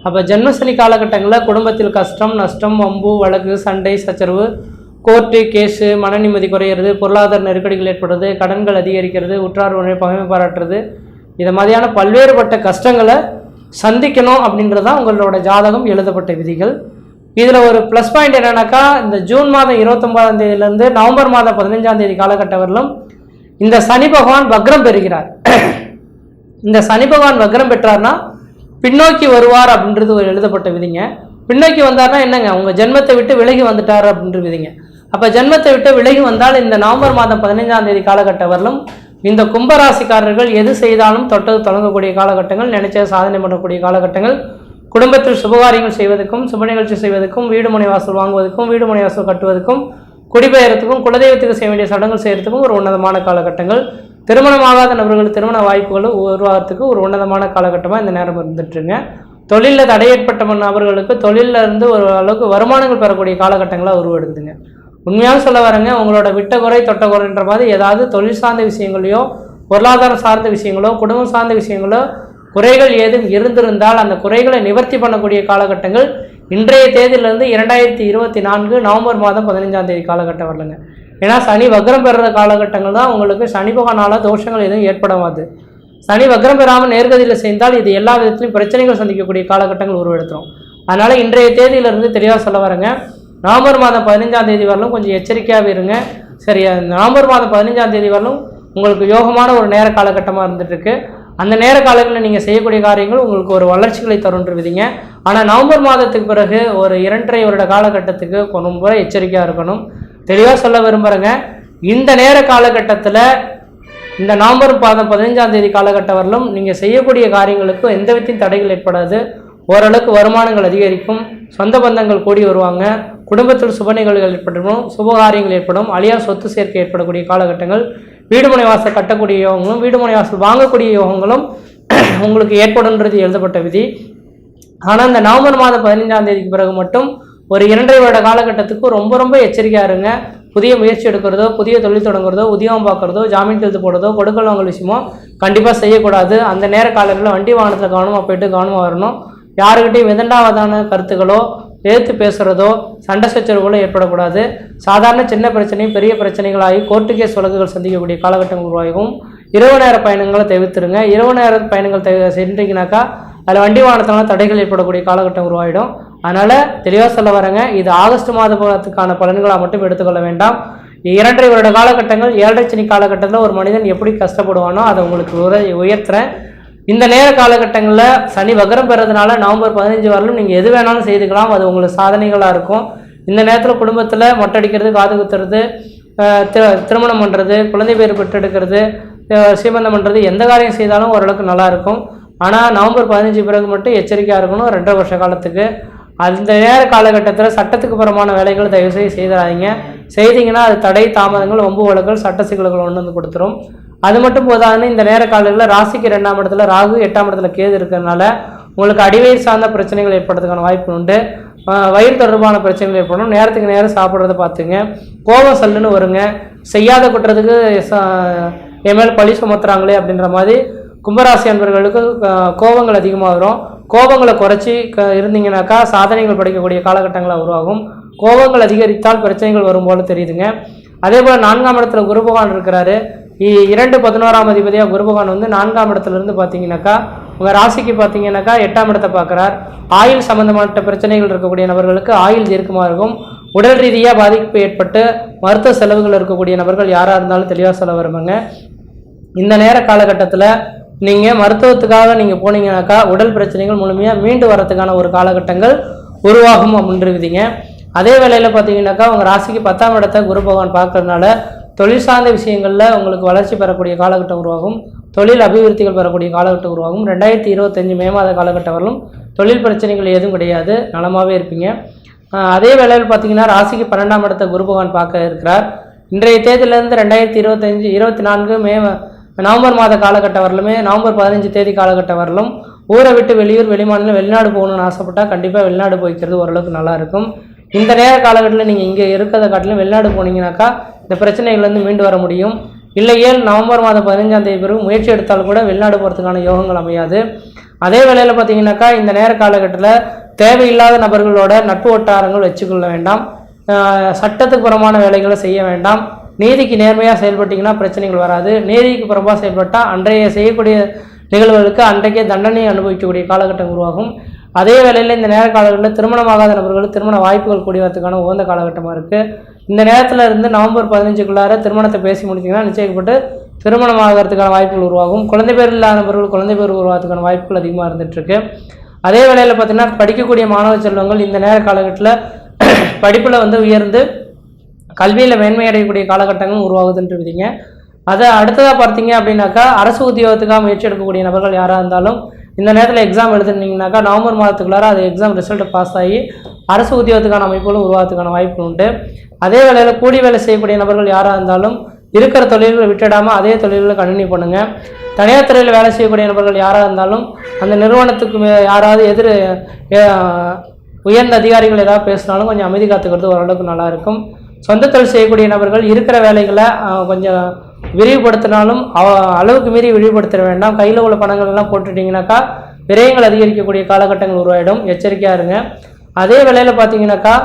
அப்போ ஜென்ம சனி காலகட்டங்களில் குடும்பத்தில் கஷ்டம், நஷ்டம், வம்பு, வழக்கு, சண்டை, சச்சரவு, கோர்ட்டு கேஸு, மன நிம்மதி குறையிறது, பொருளாதார நெருக்கடிகள் ஏற்படுறது, கடன்கள் அதிகரிக்கிறது, உற்றார் உறவை பகைமை பாராட்டுறது, இது மாதிரியான பல்வேறுபட்ட கஷ்டங்களை சந்திக்கணும் அப்படின்றதான் உங்களோட ஜாதகம் எழுதப்பட்ட விதிகள். இதில் ஒரு ப்ளஸ் பாயிண்ட் என்னன்னாக்கா, இந்த ஜூன் மாதம் 29ஆம் தேதியிலேருந்து நவம்பர் மாதம் 15ஆம் தேதி காலகட்டம் வரலும் இந்த சனி பகவான் வக்ரம் பெறுகிறார். இந்த சனி பகவான் வக்ரம் பெற்றார்னா பின்னோக்கி வருவார் அப்படின்றது ஒரு எழுதப்பட்ட விதிங்க. பின்னோக்கி வந்தார்னா என்னங்க, உங்கள் ஜென்மத்தை விட்டு விலகி வந்துட்டார் அப்படின்ற விதிங்க. அப்போ ஜென்மத்தை விட்டு விலகி வந்தால் இந்த நவம்பர் மாதம் 15ஆம் தேதி காலகட்டம் வரலும் இந்த கும்பராசிக்காரர்கள் எது செய்தாலும் தொட்டது தொடங்கக்கூடிய காலகட்டங்கள், நினைச்ச சாதனை பண்ணக்கூடிய காலகட்டங்கள், குடும்பத்தில் சுபகாரியங்கள் செய்வதற்கும், சுப நிகழ்ச்சி செய்வதற்கும், வீடு மனை வாசல் வாங்குவதற்கும், வீடு மனை வாசல் கட்டுவதற்கும், குடிபெயர்த்துக்கும், குலதெய்வத்துக்கு செய்ய வேண்டிய சடங்குகள் செய்யறதுக்கும் ஒரு உன்னதமான காலகட்டங்கள், திருமணமாகாத நபர்கள் திருமண வாய்ப்புகளும் உருவாகிறதுக்கு ஒரு உன்னதமான காலகட்டமாக இந்த நேரம் இருந்துட்டுருங்க. தொழிலில் தடை ஏற்பட்ட நபர்களுக்கு தொழிலில் இருந்து ஒரு அளவுக்கு வருமானங்கள் பெறக்கூடிய காலகட்டங்களாக உருவெடுக்குதுங்க. உண்மையாக சொல்ல வரேங்க, உங்களோட விட்ட குறை தொட்ட குறைன்ற மாதிரி ஏதாவது தொழில் சார்ந்த விஷயங்களையோ, பொருளாதாரம் சார்ந்த விஷயங்களோ, குடும்பம் சார்ந்த விஷயங்களோ குறைகள் ஏதும் இருந்திருந்தால் அந்த குறைகளை நிவர்த்தி பண்ணக்கூடிய காலகட்டங்கள் இன்றைய தேதியிலிருந்து 2024 நவம்பர் மாதம் 15ஆம் தேதி காலகட்டம் வரலங்க. ஏன்னா சனி வக்ரம் பெறுற காலகட்டங்கள் தான் உங்களுக்கு சனி பகவானால தோஷங்கள் எதுவும் ஏற்படாது. சனி வக்ரம் பெறாமல் நேர்கதியில் செய்தால் இது எல்லா விதத்திலையும் பிரச்சனைகள் சந்திக்கக்கூடிய காலகட்டங்கள் உருவெடுத்துரும். அதனால் இன்றைய தேதியிலிருந்து தெளிவாக சொல்ல வரேங்க, நவம்பர் மாதம் 15ஆம் தேதி வரலும் கொஞ்சம் எச்சரிக்கையாக இருங்க. சரியா, நவம்பர் மாதம் 15ஆம் தேதி வரலும் உங்களுக்கு யோகமான ஒரு நேர காலகட்டமாக இருந்துகிட்ருக்கு. அந்த நேர காலங்களில் நீங்கள் செய்யக்கூடிய காரியங்கள் உங்களுக்கு ஒரு வளர்ச்சிகளை தருன்றுவிதிங்க. ஆனால் நவம்பர் மாதத்துக்கு பிறகு ஒரு 2.5 வருட காலகட்டத்துக்கு ரொம்ப எச்சரிக்கையாக இருக்கணும். தெளிவாக சொல்ல விரும்புகிறேங்க, இந்த நேர காலகட்டத்தில் இந்த நவம்பர் மாதம் 15ஆம் தேதி காலகட்டம் வரலும் நீங்கள் செய்யக்கூடிய காரியங்களுக்கு எந்த விதத்தின் தடைகள் ஏற்படாது. ஓரளவுக்கு வருமானங்கள் அதிகரிக்கும், சொந்த பந்தங்கள் கூடி வருவாங்க, குடும்பத்தில் சுப நிகழ்வுகள் ஏற்படும், சுபகாரியங்கள் ஏற்படும், அழியா சொத்து சேர்க்கை ஏற்படக்கூடிய காலகட்டங்கள், வீடுமனை வாசல் கட்டக்கூடிய யோகங்களும் வீடுமனை வாசல் வாங்கக்கூடிய யோகங்களும் உங்களுக்கு ஏற்படும்ன்றது எழுதப்பட்ட விதி. ஆனால் இந்த நவம்பர் மாதம் 15ஆம் தேதிக்கு பிறகு மட்டும் ஒரு 2.5 வருட காலகட்டத்துக்கு ரொம்ப எச்சரிக்கையாக இருங்க. புதிய முயற்சி எடுக்கிறதோ, புதிய தொழில் தொடங்குறதோ, உத்தியோகம் பார்க்குறதோ, ஜாமீன் எழுத்து போடுறதோ, கொடுக்கல் வாங்கல் விஷயமோ கண்டிப்பாக செய்யக்கூடாது. அந்த நேர காலங்களில் வண்டி வாகனத்தில் கவனமாக போயிட்டு கவனமாக வரணும். யாருக்கிட்டையும் விதண்டாவதான கருத்துக்களோ, எதிர்த்து பேசுகிறதோ, சண்டை சச்சரவுகளோ ஏற்படக்கூடாது. சாதாரண சின்ன பிரச்சனையும் பெரிய பிரச்சனைகளாகி கோர்ட்டு கேஸ் வழக்குகள் சந்திக்கக்கூடிய காலகட்டங்கள் உருவாகும். இரவு நேர பயணங்களை தவிர்த்துருங்க. இரவு நேர பயணங்கள் சென்றீங்கனாக்கா அதில் வண்டி வாகனத்தினால தடைகள் ஏற்படக்கூடிய காலகட்டம் உருவாகிடும். அதனால் தெளிவாக சொல்ல வரேங்க, இது ஆகஸ்ட் மாதத்துக்கான பலன்களாக மட்டும் எடுத்துக்கொள்ள வேண்டாம். 2.5 வருட காலகட்டங்கள், 7.5 சனி காலகட்டத்தில் ஒரு மனிதன் எப்படி கஷ்டப்படுவானோ அதை உங்களுக்கு உயர்த்துறேன். இந்த நேர காலகட்டங்களில் சனி வக்ரம் பெறதுனால நவம்பர் 15 வரலும் நீங்கள் எது வேணாலும் செய்துக்கலாம், அது உங்களுக்கு சாதனைகளாக இருக்கும். இந்த நேரத்தில் குடும்பத்தில் மொட்டடிக்கிறது, காது குத்துறது, திருமணம் பண்ணுறது, குழந்தை பேர் பெற்றெடுக்கிறது, சீமந்தம் பண்ணுறது, எந்த காரியம் செய்தாலும் ஓரளவுக்கு நல்லாயிருக்கும். ஆனால் நவம்பர் 15 பிறகு மட்டும் எச்சரிக்கையாக இருக்கணும் 2.5 வருஷ காலத்துக்கு. அந்த நேர காலகட்டத்தில் சட்டத்துக்கு புறமான வேலைகள் தயவுசெய்து செய்தாதீங்க. செய்தீங்கன்னா அது தடை, தாமதங்கள், வம்பு வழக்குகள், சட்ட சிக்கல்கள் ஒன்று வந்து கொடுத்துரும். அது மட்டும் போதாதுன்னு இந்த நேர காலங்களில் ராசிக்கு 2ஆம் இடத்துல ராகு, 8ஆம் இடத்துல கேது இருக்கிறதுனால உங்களுக்கு அடிவயிறு சார்ந்த பிரச்சனைகள் ஏற்படுறதுக்கான வாய்ப்பு உண்டு. வயிறு தொடர்பான பிரச்சனைகள் ஏற்படும். நேரத்துக்கு நேரம் சாப்பிட்றத பார்த்துங்க. கோபம் சல்லுன்னு வருங்க. செய்யாத குற்றத்துக்கு என் மேல் பழி சுமத்துறாங்களே அப்படின்ற மாதிரி கும்பராசி அன்பர்களுக்கு கோபங்கள் அதிகமாக வரும். கோபங்களை குறைச்சி இருந்தீங்கன்னாக்கா சாதனைகள் படைக்கக்கூடிய காலகட்டங்களாக உருவாகும். கோபங்கள் அதிகரித்தால் பிரச்சனைகள் வரும் போல தெரியுதுங்க. அதே போல் 4ஆம் இடத்துல குரு பகவான் இருக்கிறாரு. 2-11ஆம் அதிபதியாக குரு பகவான் வந்து 4ஆம் இடத்துல இருந்து பார்த்தீங்கன்னாக்கா உங்கள் ராசிக்கு பார்த்தீங்கன்னாக்கா 8ஆம் இடத்தை பார்க்குறார். ஆயுள் சம்பந்தமான பிரச்சனைகள் இருக்கக்கூடிய நபர்களுக்கு ஆயுள் தீர்க்கமாக இருக்கும். உடல் ரீதியாக பாதிப்பு ஏற்பட்டு மருத்துவ செலவுகள் இருக்கக்கூடிய நபர்கள் யாராக இருந்தாலும் தெளிவாக சொல்ல வருவாங்க. இந்த நேர காலகட்டத்தில் நீங்கள் மருத்துவத்துக்காக நீங்கள் போனீங்கன்னாக்கா உடல் பிரச்சனைகள் முழுமையாக மீண்டு வரதுக்கான ஒரு காலகட்டங்கள் உருவாகும் அப்படின்றீங்க. அதே வேளையில் பார்த்தீங்கன்னாக்கா உங்கள் ராசிக்கு 10ஆம் இடத்தை குரு பகவான் பார்க்கறதுனால தொழில் சார்ந்த விஷயங்களில் உங்களுக்கு வளர்ச்சி பெறக்கூடிய காலகட்டம் உருவாகும், தொழில் அபிவிருத்திகள் பெறக்கூடிய காலகட்டம் உருவாகும். 2025 மே மாத காலகட்டம் வரலும் தொழில் பிரச்சனைகள் எதுவும் கிடையாது, நலமாகவே இருப்பீங்க. அதே வேளையில் பார்த்தீங்கன்னா ராசிக்கு 12ஆம் இடத்தை குரு பகவான் பார்க்க இருக்கிறார். இன்றைய தேதியிலேருந்து 2024 நவம்பர் மாத காலகட்டம் வரலுமே, நவம்பர் 15 தேதி காலகட்டம் வரலும் ஊரை விட்டு வெளியூர் வெளிமாநிலம் வெளிநாடு போகணும்னு ஆசைப்பட்டால் கண்டிப்பாக வெளிநாடு போய்க்கிறது ஓரளவுக்கு நல்லாயிருக்கும். இந்த நேர காலகட்டத்தில் நீங்கள் இங்கே இருக்கிறத காட்டிலும் வெளிநாடு போனீங்கன்னாக்கா இந்த பிரச்சனைகள்லேருந்து மீண்டு வர முடியும். இல்லையே நவம்பர் மாதம் 15ஆம் தேதி பிறகு முயற்சி எடுத்தாலும் கூட வெளிநாடு போகிறதுக்கான யோகங்கள் அமையாது. அதே வேளையில் பார்த்தீங்கன்னாக்கா இந்த நேர காலகட்டத்தில் தேவையில்லாத நபர்களோட நட்பு வட்டாரங்கள் வச்சுக்கொள்ள வேண்டாம், சட்டத்துக்கு புறமான வேலைகளை செய்ய வேண்டாம். நீதிக்கு நேர்மையாக செயல்பட்டிங்கன்னா பிரச்சனைகள் வராது. நீதிக்கு புறம்பாக செயல்பட்டால் அன்றைய செய்யக்கூடிய நிகழ்வுகளுக்கு அன்றைக்கே தண்டனை அனுபவிக்கக்கூடிய காலகட்டம் உருவாகும். அதே வேளையில் இந்த நேர காலகட்டத்தில் திருமணமாகாத நபர்கள் திருமண வாய்ப்புகள் கூடி வரதுக்கான உகந்த காலகட்டமாக இருக்குது. இந்த நேரத்தில் இருந்து நவம்பர் 15க்குள்ளார திருமணத்தை பேசி முடிச்சிங்கன்னா நிச்சயிக்கப்பட்டு திருமணமாகறதுக்கான வாய்ப்புகள் உருவாகும். குழந்தை பேர் இல்லாத நபர்கள் குழந்தை பேர் உருவாகிறதுக்கான வாய்ப்புகள் அதிகமாக இருந்துகிட்ருக்கு. அதே வேளையில் பார்த்திங்கன்னா படிக்கக்கூடிய மாணவ செல்வங்கள் இந்த நேர காலகட்டத்தில் படிப்பில் உயர்ந்து கல்வியில் மேன்மை அடையக்கூடிய காலகட்டங்களும் உருவாகுதுன்றீங்க. அதை அடுத்ததாக பார்த்தீங்க அப்படின்னாக்கா அரசு உத்தியோகத்துக்காக முயற்சி எடுக்கக்கூடிய நபர்கள் யாராக இருந்தாலும் இந்த நேரத்தில் எக்ஸாம் எழுதுனீங்கன்னாக்கா நவம்பர் மாதத்துக்குள்ளார அது எக்ஸாம் ரிசல்ட் பாஸ் ஆகி அரசு உத்தியோகத்துக்கான அமைப்புகளும் உருவாகிறதுக்கான வாய்ப்பு உண்டு. அதே வேளையில் கூலி வேலை செய்யக்கூடிய நபர்கள் யாராக இருந்தாலும் இருக்கிற தொழில்களை விட்டுடாமல் அதே தொழில்களை கண்டினியூ பண்ணுங்கள். தனியார் துறையில் வேலை செய்யக்கூடிய நபர்கள் யாராக இருந்தாலும் அந்த நிறுவனத்துக்கு யாராவது உயர்ந்த அதிகாரிகள் ஏதாவது பேசினாலும் கொஞ்சம் அமைதி காத்துக்கிறது ஓரளவுக்கு நல்லாயிருக்கும். சொந்த தொழில் செய்யக்கூடிய நபர்கள் இருக்கிற வேலைகளை கொஞ்சம் விரிவுபடுத்தினாலும் அளவுக்கு மீறி விரிவுபடுத்த வேண்டாம். கையில் உள்ள பணங்கள் எல்லாம் போட்டுட்டிங்கனாக்கா விரயங்கள் அதிகரிக்கக்கூடிய காலகட்டங்கள் உருவாயிடும், எச்சரிக்கையாக இருங்க. அதே வேளையில் பார்த்தீங்கன்னாக்கா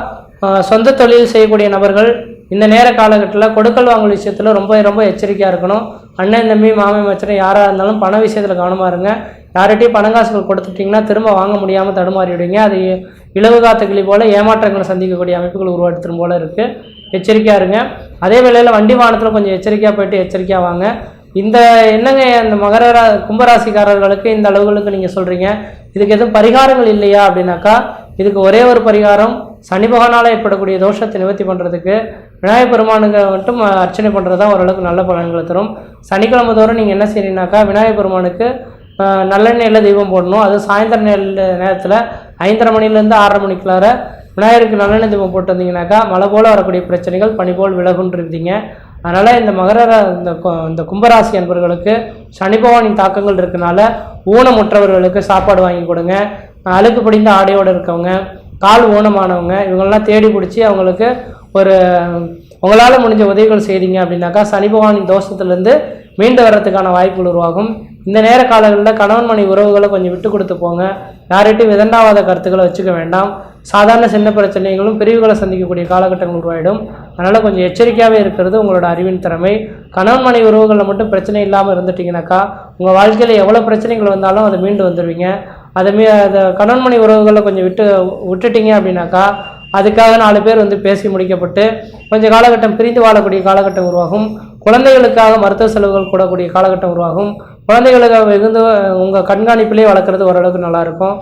சொந்த தொழில் செய்யக்கூடிய நபர்கள் இந்த நேர காலகட்டத்தில் கொடுக்கல் வாங்கல் விஷயத்தில் ரொம்ப ரொம்ப எச்சரிக்கையாக இருக்கணும். அண்ணன் தம்பி மாமன் மச்சனை யாராக இருந்தாலும் பண விஷயத்தில் கவனமாக இருங்க. யார்கிட்டையும் பணங்காசுகள் கொடுத்துட்டிங்கன்னா திரும்ப வாங்க முடியாமல் தடுமாறிவிடுங்க. அது இலவு காத்த கிளி போல் ஏமாற்றங்களை சந்திக்கக்கூடிய அமைப்புகள் உருவாடுத்தும் போல் இருக்குது, எச்சரிக்கையாக இருங்க. அதே வேளையில் வண்டி வாகனத்தில் கொஞ்சம் எச்சரிக்கையாக போயிட்டு எச்சரிக்கையாக வாங்க. இந்த என்னங்க இந்த கும்பராசிக்காரர்களுக்கு இந்த அளவுகளுக்கு நீங்கள் சொல்கிறீங்க, இதுக்கு எதுவும் பரிகாரங்கள் இல்லையா அப்படின்னாக்கா இதுக்கு ஒரே ஒரு பரிகாரம், சனி பகவானால் ஏற்படக்கூடிய தோஷத்தை நிவர்த்தி பண்ணுறதுக்கு விநாயகர் பெருமானுக்கு மட்டும் அர்ச்சனை பண்ணுறது தான் ஓரளவுக்கு நல்ல பலன்களை தரும். சனிக்கிழமை தோறும் நீங்கள் என்ன செய்றீங்கன்னாக்கா விநாயகர் பெருமானுக்கு நல்லெண்ணெயில் தெய்வம் போடணும். அது சாயந்தர நேரத்தில் 5:30 மணிலேருந்து 6:30 மணிக்குள்ளார விநாயகருக்கு நல்லெண்ணெய் தீபம் போட்டு வந்தீங்கன்னாக்கா மழை போல் வரக்கூடிய பிரச்சனைகள் பனி போல் விலகுன்னு இருந்தீங்க. அதனால் இந்த கும்பராசி அன்பர்களுக்கு சனி பகவானின் தாக்கங்கள் இருக்கனால ஊனமுற்றவர்களுக்கு சாப்பாடு வாங்கி கொடுங்க. அழுக்கு படிந்த ஆடையோடு இருக்கவங்க, கால் ஊனமானவங்க, இவங்கெல்லாம் தேடி பிடிச்சி அவங்களுக்கு உங்களால் முடிஞ்ச உதவிகள் செய்கிறீங்க அப்படின்னாக்கா சனி பகவானின் தோஷத்துலேருந்து மீண்டு வர்றதுக்கான வாய்ப்புகள் உருவாகும். இந்த நேர காலங்களில் கணவன் மனைவி உறவுகளை கொஞ்சம் விட்டு கொடுத்து போங்க. யார்கிட்டையும் விதண்டாவாத கருத்துக்களை வச்சுக்க வேண்டாம். சாதாரண சின்ன பிரச்சனைகளும் பிரிவுகளை சந்திக்கக்கூடிய காலகட்டங்கள் உருவாயிடும். அதனால் கொஞ்சம் எச்சரிக்கையாகவே இருக்கிறது உங்களோட அறிவின் திறமை. கணவன் மனைவி உறவுகளில் மட்டும் பிரச்சனை இல்லாமல் இருந்துட்டிங்கனாக்கா உங்கள் வாழ்க்கையில் எவ்வளோ பிரச்சனைகள் வந்தாலும் அதை மீண்டு வந்துடுவீங்க. அதை கணவன் மனைவி உறவுகளை கொஞ்சம் விட்டுட்டீங்க அப்படின்னாக்கா அதுக்காக 4 பேர் பேசி முடிக்கப்பட்டு கொஞ்சம் காலகட்டம் பிரிந்து வாழக்கூடிய காலகட்டம் உருவாகும். குழந்தைகளுக்காக மருத்துவ செலவுகள் கூடக்கூடிய காலகட்டம் உருவாகும். குழந்தைகளுக்கு உங்கள் கண்காணிப்பிலே வளர்க்குறது ஓரளவுக்கு நல்லாயிருக்கும்.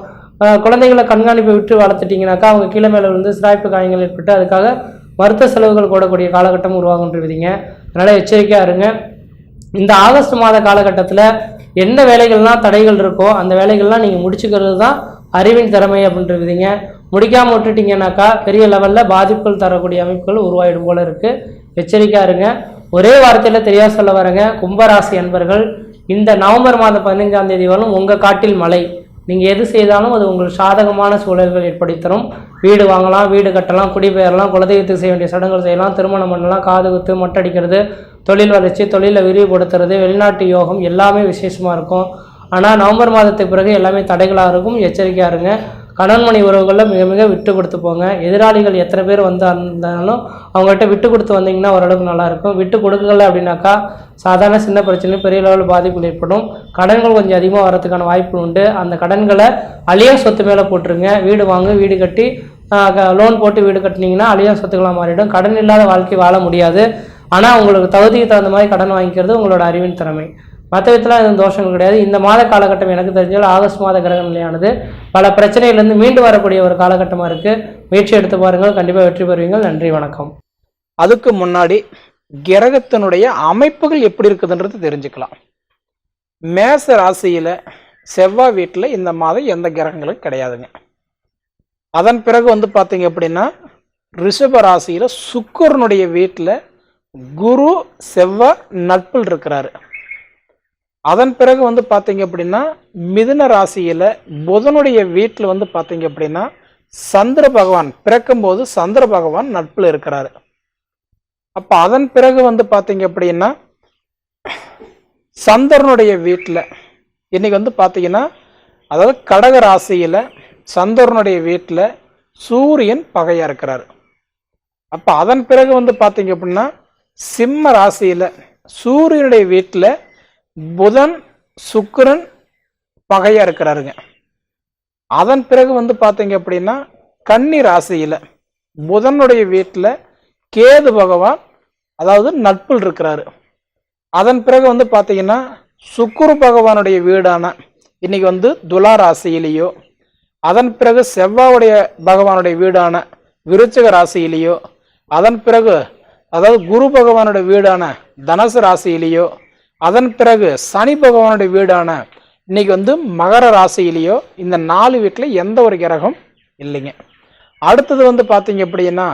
குழந்தைகளை கண்காணிப்பை விட்டு வளர்த்துட்டிங்கனாக்கா அவங்க கீழே மேலே சிராய்ப்பு காயங்கள் ஏற்பட்டு அதுக்காக மருத்துவ செலவுகள் கூடக்கூடிய காலகட்டம் உருவாகுன்றீங்க. அதனால் எச்சரிக்கையாக இருங்க. இந்த ஆகஸ்ட் மாத காலகட்டத்தில் எந்த வேலைகள்லாம் தடைகள் இருக்கோ அந்த வேலைகள்லாம் நீங்கள் முடிச்சுக்கிறது தான் அறிவின் திறமை அப்படின்றீங்க. முடிக்காமல் விட்டுட்டிங்கனாக்கா பெரிய லெவலில் பாதிப்புகள் தரக்கூடிய அமைப்புகள் உருவாயிடும் போல இருக்குது, எச்சரிக்கையாக இருங்க. ஒரே வார்த்தையில் தெரியா சொல்ல வரேங்க, கும்பராசி அன்பர்கள் இந்த நவம்பர் மாதம் 15ஆம் தேதி வரலும் உங்கள் காட்டில் மழை. நீங்கள் எது செய்தாலும் அது உங்களுக்கு சாதகமான சூழல்கள் ஏற்படுத்தரும். வீடு வாங்கலாம், வீடு கட்டலாம், குடிபெயரலாம், குலதெய்வத்துக்கு செய்ய வேண்டிய சடங்குகள் செய்யலாம், திருமணம் பண்ணலாம், காது குத்து, மொட்டடிக்கிறது, தொழில் வளர்ச்சி, தொழிலை விரிவுபடுத்துறது, வெளிநாட்டு யோகம் எல்லாமே விசேஷமாக இருக்கும். ஆனால் நவம்பர் மாதத்துக்கு பிறகு எல்லாமே தடைகளாக இருக்கும், எச்சரிக்கையாக இருங்க. கணவன் மனைவி உறவுகளில் மிக மிக விட்டு கொடுத்து போங்க. எதிராளிகள் எத்தனை பேர் வந்தாலும் அவங்கள்ட்ட விட்டு கொடுத்து வந்தீங்கன்னா ஓரளவுக்கு நல்லாயிருக்கும். விட்டு கொடுக்கல அப்படின்னாக்கா சாதாரண சின்ன பிரச்சனையும் பெரிய லெவலில் பாதிப்புகள் ஏற்படும். கடன்கள் கொஞ்சம் அதிகமாக வரதுக்கான வாய்ப்பு உண்டு. அந்த கடன்களை அழியா சொத்து மேலே போட்டுருங்க. வீடு வாங்க, வீடு கட்டி லோன் போட்டு வீடு கட்டினீங்கன்னா அழியா சொத்துக்களாக மாறிடும். கடன் இல்லாத வாழ்க்கை வாழ முடியாது. ஆனால் உங்களுக்கு தகுதிக்கு தகுந்த மாதிரி கடன் வாங்கிக்கிறது உங்களோட அறிவின் திறமை. மற்ற விதத்தில் எதுவும் தோஷங்கள் கிடையாது. இந்த மாத காலகட்டம் எனக்கு தெரிஞ்சால் ஆகஸ்ட் மாத கிரக நிலையானது பல பிரச்சனையிலேருந்து மீண்டு வரக்கூடிய ஒரு காலகட்டமாக இருக்குது. முயற்சி எடுத்து பாருங்கள், கண்டிப்பாக வெற்றி பெறுவீங்கள். நன்றி, வணக்கம். அதுக்கு முன்னாடி கிரகத்தினுடைய அமைப்புகள் எப்படி இருக்குதுன்றது தெரிஞ்சுக்கலாம். மேச ராசியில செவ்வாய் வீட்டில் இந்த மாதம் எந்த கிரகங்களும் கிடையாதுங்க. அதன் பிறகு பார்த்தீங்க அப்படின்னா ரிஷப ராசியில சுக்கிரனுடைய வீட்டில் குரு செவ்வாய் நட்பில் இருக்கிறாரு. அதன் பிறகு பார்த்தீங்க அப்படின்னா மிதுன ராசியில புதனுடைய வீட்டில் பார்த்தீங்க அப்படின்னா சந்திர பகவான் பிறக்கும்போது சந்திர பகவான் நட்பில் இருக்கிறாரு. அப்ப அதன் பிறகு பார்த்தீங்க அப்படின்னா சந்திரனுடைய வீட்டில் இன்னைக்கு பார்த்தீங்கன்னா அதாவது கடக ராசியில சந்திரனுடைய வீட்டில் சூரியன் பகையா இருக்கிறாரு. அப்ப அதன் பிறகு பார்த்தீங்க அப்படின்னா சிம்ம ராசியில சூரியனுடைய வீட்டில் புதன் சுக்கிரன் பகையா இருக்கிறாருங்க. அதன் பிறகு பார்த்தீங்க அப்படின்னா கன்னி ராசியில புதனுடைய வீட்டில் கேது பகவான் அதாவது நட்பில் இருக்கிறாரு. அதன் பிறகு பார்த்தீங்கன்னா சுக்கிர பகவானுடைய வீடான இன்னைக்கு துலா ராசியிலேயோ, அதன் பிறகு செவ்வாயுடைய பகவானுடைய வீடான விருச்சிக ராசியிலேயோ, அதன் பிறகு அதாவது குரு பகவானுடைய வீடான தனுசு ராசியிலேயோ, அதன் பிறகு சனி பகவானுடைய வீடான இன்னைக்கு மகர ராசியிலேயோ இந்த 4 வீட்டில் எந்த ஒரு கிரகம் இல்லைங்க. அடுத்தது பார்த்தீங்க அப்படின்னா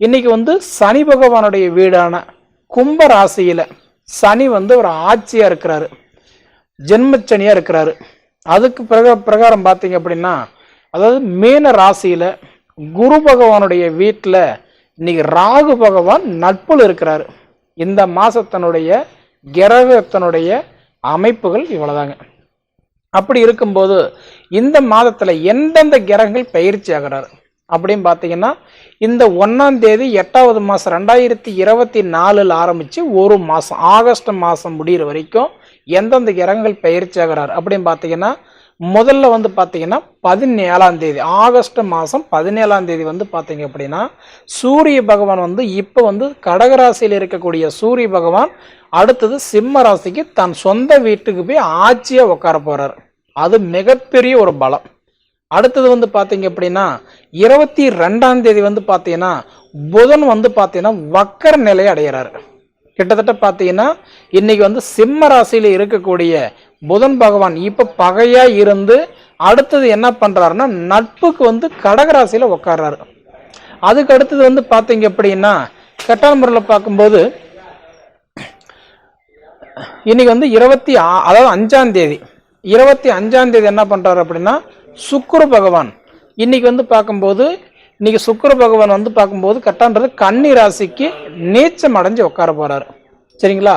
இன்னைக்கு சனி பகவானுடைய வீடான கும்ப ராசியில சனி ஒரு ஆட்சியா இருக்கிறாரு, ஜென்மச்சனியா இருக்கிறாரு. அதுக்கு பிரகாரம் பார்த்தீங்க அப்படின்னா அதாவது மீன ராசியில குரு பகவானுடைய வீட்டில் இன்னைக்கு ராகு பகவான் நட்புல இருக்கிறாரு. இந்த மாசத்தினுடைய கிரகத்தினுடைய அமைப்புகள் இவ்வளவுதாங்க. அப்படி இருக்கும்போது இந்த மாதத்துல எந்தெந்த கிரகங்கள் பயிற்சி ஆகிறாரு அப்படின்னு பார்த்தீங்கன்னா இந்த 1ஆம் தேதி 8வது மாதம் 2024 ஆரம்பிச்சு ஒரு மாதம் ஆகஸ்ட் மாதம் முடிகிற வரைக்கும் எந்தெந்த கிரகங்கள் பயிற்சி ஆகிறார் அப்படின்னு பார்த்தீங்கன்னா முதல்ல பார்த்தீங்கன்னா 17ஆம் தேதி ஆகஸ்ட் மாதம் 17ஆம் தேதி பார்த்தீங்க அப்படின்னா சூரிய பகவான் இப்போ கடகராசியில் இருக்கக்கூடிய சூரிய பகவான் அடுத்தது சிம்ம ராசிக்கு தன் சொந்த வீட்டுக்கு போய் ஆட்சியாக உட்கார போறார். அது மிகப்பெரிய ஒரு பலம். அடுத்தது பார்த்தீங்க அப்படின்னா 22ஆம் தேதி பார்த்தீங்கன்னா புதன் பார்த்தீங்கன்னா வக்கர நிலை அடைகிறாரு. கிட்டத்தட்ட பார்த்தீங்கன்னா இன்னைக்கு சிம்ம ராசியில இருக்கக்கூடிய புதன் பகவான் இப்ப பகையா இருந்து அடுத்தது என்ன பண்றாருன்னா நட்புக்கு கடகராசியில உட்கார்றாரு. அதுக்கு அடுத்தது பார்த்தீங்க அப்படின்னா கட்டான முறையில் பார்க்கும்போது இன்னைக்கு அதாவது 5ஆம் தேதி 25ஆம் தேதி என்ன பண்றாரு அப்படின்னா சுக்கிர பகவான் இன்னைக்கு பார்க்கும்போது இன்னைக்கு சுக்கிர பகவான் பார்க்கும்போது கட்டான்றது கன்னி ராசிக்கு நீச்சம் அடைஞ்சு உட்கார போறாரு. சரிங்களா?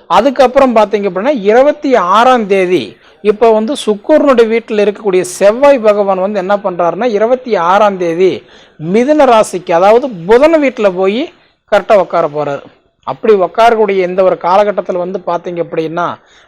அதுக்கப்புறம் பார்த்தீங்க அப்படின்னா 26ஆம் தேதி இப்போ சுக்கிரனுடைய வீட்டில் இருக்கக்கூடிய செவ்வாய் பகவான் என்ன பண்றாருன்னா 26ஆம் தேதி மிதுன ராசிக்கு அதாவது புதன் வீட்டில் போய் கரெக்டாக உட்கார போறாரு. அப்படி உட்காரக்கூடிய இந்த ஒரு காலகட்டத்தில் பார்த்தீங்க அப்படின்னா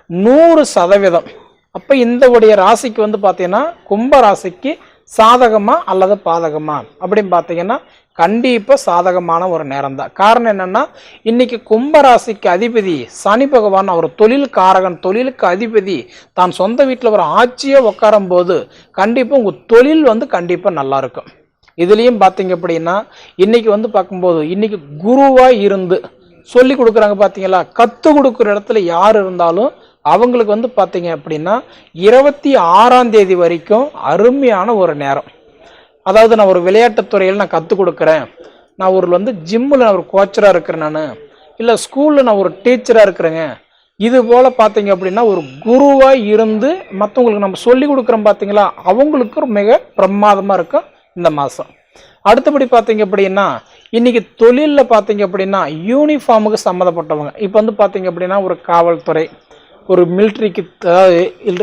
100% அப்போ இந்த உடைய ராசிக்கு பார்த்தீங்கன்னா கும்ப ராசிக்கு சாதகமா அல்லது பாதகமா அப்படின்னு பார்த்தீங்கன்னா கண்டிப்பா சாதகமான ஒரு நேரம் தான். காரணம் என்னன்னா இன்னைக்கு கும்ப ராசிக்கு அதிபதி சனி பகவான் அவர் தொழில் காரகன், தொழிலுக்கு அதிபதி தான் சொந்த வீட்டில் ஒரு ஆட்சியை உட்காரும் போது கண்டிப்பா உங்க தொழில் கண்டிப்பா நல்லா இருக்கும். இதுலயும் பார்த்தீங்க அப்படின்னா இன்னைக்கு பார்க்கும்போது இன்னைக்கு குருவா இருந்து சொல்லி கொடுக்குறாங்க பார்த்தீங்களா, கத்து கொடுக்குற இடத்துல யார் இருந்தாலும் அவங்களுக்கு பார்த்தீங்க அப்படின்னா 26ஆம் தேதி வரைக்கும் அருமையான ஒரு நேரம். அதாவது நான் ஒரு விளையாட்டுத்துறையில் நான் கற்றுக் கொடுக்குறேன், நான் ஒரு ஜிம்மில் நான் ஒரு கோச்சராக இருக்கிறேன், நான் இல்லை ஸ்கூலில் நான் ஒரு டீச்சராக இருக்கிறேங்க, இது போல் பார்த்தீங்க அப்படின்னா ஒரு குருவாக இருந்து மற்றவங்களுக்கு நம்ம சொல்லி கொடுக்குறோம் பார்த்தீங்களா, அவங்களுக்கு மிக பிரமாதமாக இருக்கும் இந்த மாதம். அடுத்தபடி பார்த்தீங்க அப்படின்னா இன்னைக்கு தொழிலில் பார்த்தீங்க அப்படின்னா யூனிஃபார்முக்கு சம்மந்தப்பட்டவங்க இப்போ பார்த்தீங்க அப்படின்னா ஒரு காவல்துறை, ஒரு மிலிட்ரிக்கு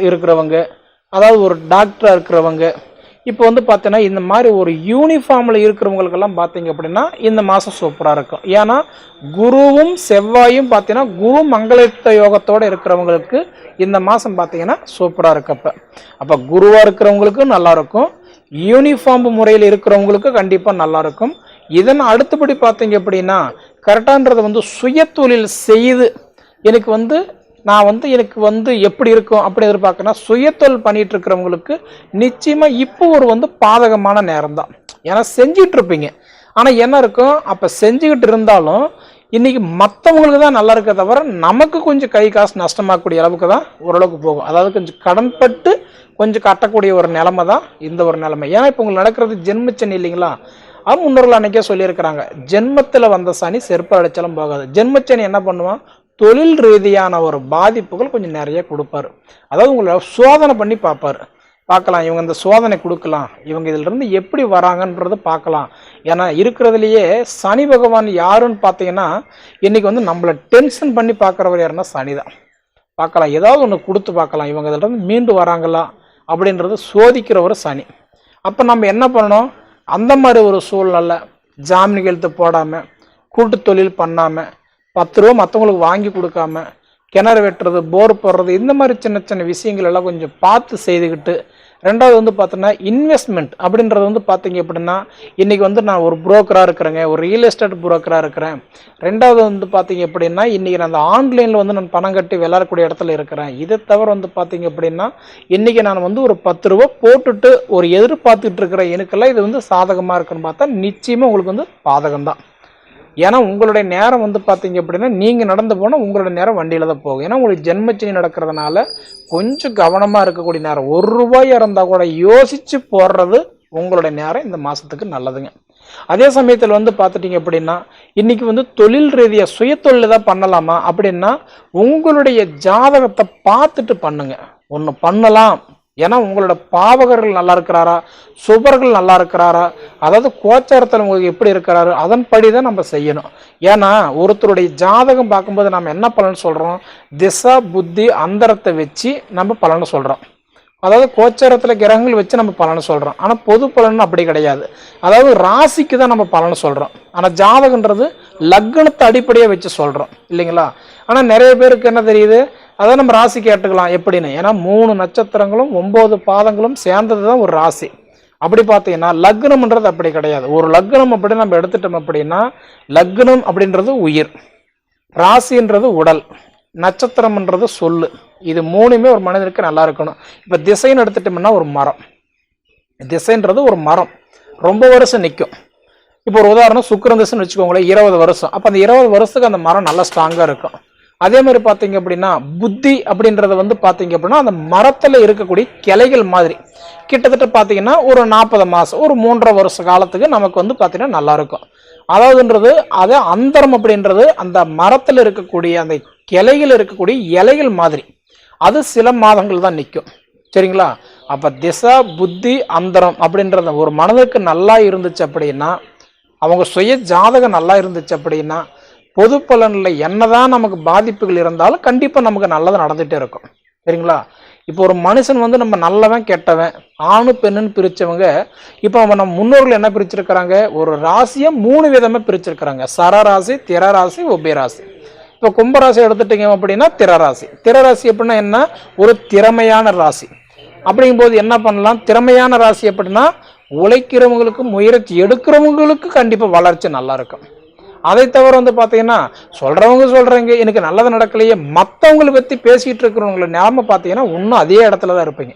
இருக்கிறவங்க, அதாவது ஒரு டாக்டராக இருக்கிறவங்க, இப்போ பார்த்தீங்கன்னா இந்த மாதிரி ஒரு யூனிஃபார்மில் இருக்கிறவங்களுக்கெல்லாம் பார்த்தீங்க அப்படின்னா இந்த மாதம் சூப்பராக இருக்கும். ஏன்னா குருவும் செவ்வாயும் பார்த்தீங்கன்னா குரு மங்கள யோகத்தோடு இருக்கிறவங்களுக்கு இந்த மாதம் பார்த்தீங்கன்னா சூப்பராக இருக்கு. அப்போ குருவாக இருக்கிறவங்களுக்கு நல்லா இருக்கும், யூனிஃபார்ம் முறையில் இருக்கிறவங்களுக்கு கண்டிப்பாக நல்லா இருக்கும். இதன் அடுத்தபடி பார்த்தீங்க அப்படின்னா கரெக்டான்றது சுய தொழில் செய்து எனக்கு நான் வந்து எனக்கு வந்து எப்படி இருக்கும் அப்படி எதிர்பார்க்கணும். சுயத்தொழில் பண்ணிட்டு இருக்கிறவங்களுக்கு நிச்சயமா இப்போ ஒரு வந்து பாதகமான நேரம் தான். ஏன்னா செஞ்சிட்டு இருப்பீங்க, ஆனா என்ன இருக்கும், அப்ப செஞ்சுக்கிட்டு இருந்தாலும் இன்னைக்கு மற்றவங்களுக்கு தான் நல்லா இருக்க தவிர நமக்கு கொஞ்சம் கை காசு நஷ்டமாகக்கூடிய அளவுக்கு தான் ஓரளவுக்கு போகும். அதாவது கொஞ்சம் கடன்பட்டு கொஞ்சம் கட்டக்கூடிய ஒரு நிலைமை தான் இந்த ஒரு நிலைமை. ஏன்னா இப்போ உங்களுக்கு நடக்கிறது ஜென்மச்சனி இல்லைங்களா? அது முன்னோர்கள் அன்னைக்கே சொல்லியிருக்கிறாங்க, ஜென்மத்தில் வந்த சனி செருப்பு அடிச்சாலும் போகாது. ஜென்மச்சனி என்ன பண்ணுவான், தொழில் ரீதியான ஒரு பாதிப்புகள் கொஞ்சம் நிறைய கொடுப்பாரு. அதாவது உங்களை சோதனை பண்ணி பார்ப்பாரு. பார்க்கலாம், இவங்க இந்த சோதனை கொடுக்கலாம், இவங்க இதுல இருந்து எப்படி வராங்கன்றத பார்க்கலாம். ஏன்னா இருக்கிறதுலையே சனி பகவான் யாருன்னு பார்த்தீங்கன்னா இன்னைக்கு வந்து நம்மளை டென்ஷன் பண்ணி பார்க்குறவர் யாருன்னா சனி தான். பார்க்கலாம், ஏதாவது ஒன்று கொடுத்து பார்க்கலாம், இவங்க இதுல இருந்து மீண்டு வராங்களா அப்படின்றத சோதிக்கிறவர் சனி. அப்போ நம்ம என்ன பண்ணணும், அந்த மாதிரி ஒரு சூழ்நிலை ஜாமீன் கையெழுத்து போடாமல், கூட்டு தொழில் பண்ணாமல், 10 ரூபா மற்றவங்களுக்கு வாங்கி கொடுக்காம, கிணறு வெட்டுறது, போர் போடுறது, இந்த மாதிரி சின்ன சின்ன விஷயங்கள் எல்லாம் கொஞ்சம் பார்த்து செய்துக்கிட்டு, ரெண்டாவது வந்து பார்த்தோன்னா இன்வெஸ்ட்மெண்ட் அப்படின்றது வந்து பார்த்தீங்க அப்படின்னா இன்றைக்கி வந்து நான் ஒரு புரோக்கராக இருக்கிறேங்க, ஒரு ரியல் எஸ்டேட் புரோக்கராக இருக்கிறேன். ரெண்டாவது வந்து பார்த்தீங்க அப்படின்னா இன்றைக்கி நான் அந்த ஆன்லைனில் வந்து நான் பணம் கட்டி விளையாடக்கூடிய இடத்துல இருக்கிறேன். இதை தவிர வந்து பார்த்தீங்க அப்படின்னா இன்றைக்கி நான் வந்து ஒரு 10 ரூபா போட்டுட்டு ஒரு எதிர்பார்த்துட்டு இருக்கிற எனக்கெல்லாம் இது வந்து சாதகமாக இருக்குன்னு பார்த்தா நிச்சயமாக உங்களுக்கு வந்து பாதகம்தான். ஏன்னா உங்களுடைய நேரம் வந்து பார்த்தீங்க அப்படின்னா நீங்கள் நடந்து போனால் உங்களுடைய நேரம் வண்டியில் தான் போகும். ஏன்னா உங்களுக்கு ஜென்மச்சனி நடக்கிறதுனால கொஞ்சம் கவனமாக இருக்கக்கூடிய நேரம். 1 ரூபாய் இருந்தால் கூட யோசித்து போடுறது உங்களுடைய நேரம் இந்த மாதத்துக்கு நல்லதுங்க. அதே சமயத்தில் வந்து பார்த்துட்டிங்க அப்படின்னா இன்றைக்கி வந்து தொழில் ரீதியாக சுயத்தொழில் தான் பண்ணலாமா அப்படின்னா உங்களுடைய ஜாதகத்தை பார்த்துட்டு பண்ணுங்க. ஒன்று பண்ணலாம், ஏன்னா உங்களோட பாவகர்கள் நல்லா இருக்கிறாரா, சுபர்கள் நல்லா இருக்கிறாரா, அதாவது கோச்சாரத்தில் உங்களுக்கு எப்படி இருக்கிறாரு, அதன்படி தான் நம்ம செய்யணும். ஏன்னா ஒருத்தருடைய ஜாதகம் பார்க்கும்போது நம்ம என்ன பலன் சொல்கிறோம், திசா புத்தி அந்தரத்தை வச்சு நம்ம பலனை சொல்கிறோம். அதாவது கோச்சாரத்தில் கிரகங்கள் வச்சு நம்ம பலனை சொல்கிறோம். ஆனால் பொது பலன் அப்படி கிடையாது. அதாவது ராசிக்கு தான் நம்ம பலனை சொல்கிறோம். ஆனால் ஜாதகன்றது லக்னத்தை அடிப்படையாக வச்சு சொல்கிறோம் இல்லைங்களா? ஆனால் நிறைய பேருக்கு என்ன தெரியுது, அதை நம்ம ராசி கேட்டுக்கலாம் எப்படின்னு. ஏன்னா 3 நட்சத்திரங்களும் 9 பாதங்களும் சேர்ந்தது தான் ஒரு ராசி. அப்படி பார்த்தீங்கன்னா லக்னம்ன்றது அப்படி கிடையாது. ஒரு லக்னம் அப்படி நம்ம எடுத்துட்டோம் அப்படின்னா லக்னம் அப்படின்றது உயிர், ராசின்றது உடல், நட்சத்திரம்ன்றது சொல்லு. இது 3மே ஒரு மனிதனுக்கு நல்லா இருக்கணும். இப்போ திசைன்னு எடுத்துட்டோம்னா ஒரு மரம், திசைன்றது ஒரு மரம் ரொம்ப வருஷம் நிற்கும். இப்போ ஒரு உதாரணம் சுக்கிரன் திசைன்னு வச்சுக்கோங்களேன், 20 வருஷம். அப்போ அந்த 20 வருஷத்துக்கு அந்த மரம் நல்லா ஸ்ட்ராங்காக இருக்கும். அதே மாதிரி பார்த்தீங்க அப்படின்னா புத்தி அப்படின்றத வந்து பார்த்தீங்க அப்படின்னா அந்த மரத்தில் இருக்கக்கூடிய கிளைகள் மாதிரி கிட்டத்தட்ட பார்த்தீங்கன்னா ஒரு 40 மாதம், ஒரு 3.5 வருஷ காலத்துக்கு நமக்கு வந்து பார்த்தீங்கன்னா நல்லா இருக்கும். அதாவதுன்றது அது அந்தரம் அப்படின்றது அந்த மரத்தில் இருக்கக்கூடிய அந்த கிளைகள் இருக்கக்கூடிய இலைகள் மாதிரி, அது சில மாதங்கள் தான் நிற்கும். சரிங்களா? அப்போ திசா புத்தி அந்தரம் அப்படின்றத ஒரு மனதுக்கு நல்லா இருந்துச்சு அப்படின்னா, அவங்க சுய ஜாதகம் நல்லா இருந்துச்சு அப்படின்னா, பொது பலனில் என்னதான் நமக்கு பாதிப்புகள் இருந்தாலும் கண்டிப்பாக நமக்கு நல்லது நடந்துகிட்டே இருக்கும். சரிங்களா? இப்போ ஒரு மனுஷன் வந்து நம்ம நல்லவன் கெட்டவன் ஆணு பெண்ணுன்னு பிரித்தவங்க இப்போ நம்ம முன்னோர்கள் என்ன பிரிச்சிருக்கிறாங்க, ஒரு ராசியை 3 விதமாக பிரிச்சிருக்கிறாங்க. சரராசி, திரராசி, உபயராசி. இப்போ கும்பராசி எடுத்துட்டீங்க அப்படின்னா திரராசி. திரராசி அப்படின்னா என்ன, ஒரு திறமையான ராசி. அப்படிங்கும்போது என்ன பண்ணலாம், திறமையான ராசி அப்படின்னா உழைக்கிறவங்களுக்கு முயற்சி எடுக்கிறவங்களுக்கு கண்டிப்பாக வளர்ச்சி நல்லா இருக்கும். அதை தவிர வந்து பார்த்தீங்கன்னா சொல்கிறவங்க எனக்கு நல்லது நடக்கலையே, மற்றவங்களை பற்றி பேசிகிட்டு இருக்கிறவங்களை நிலைமை பார்த்தீங்கன்னா இன்னும் அதே இடத்துல தான் இருப்பீங்க.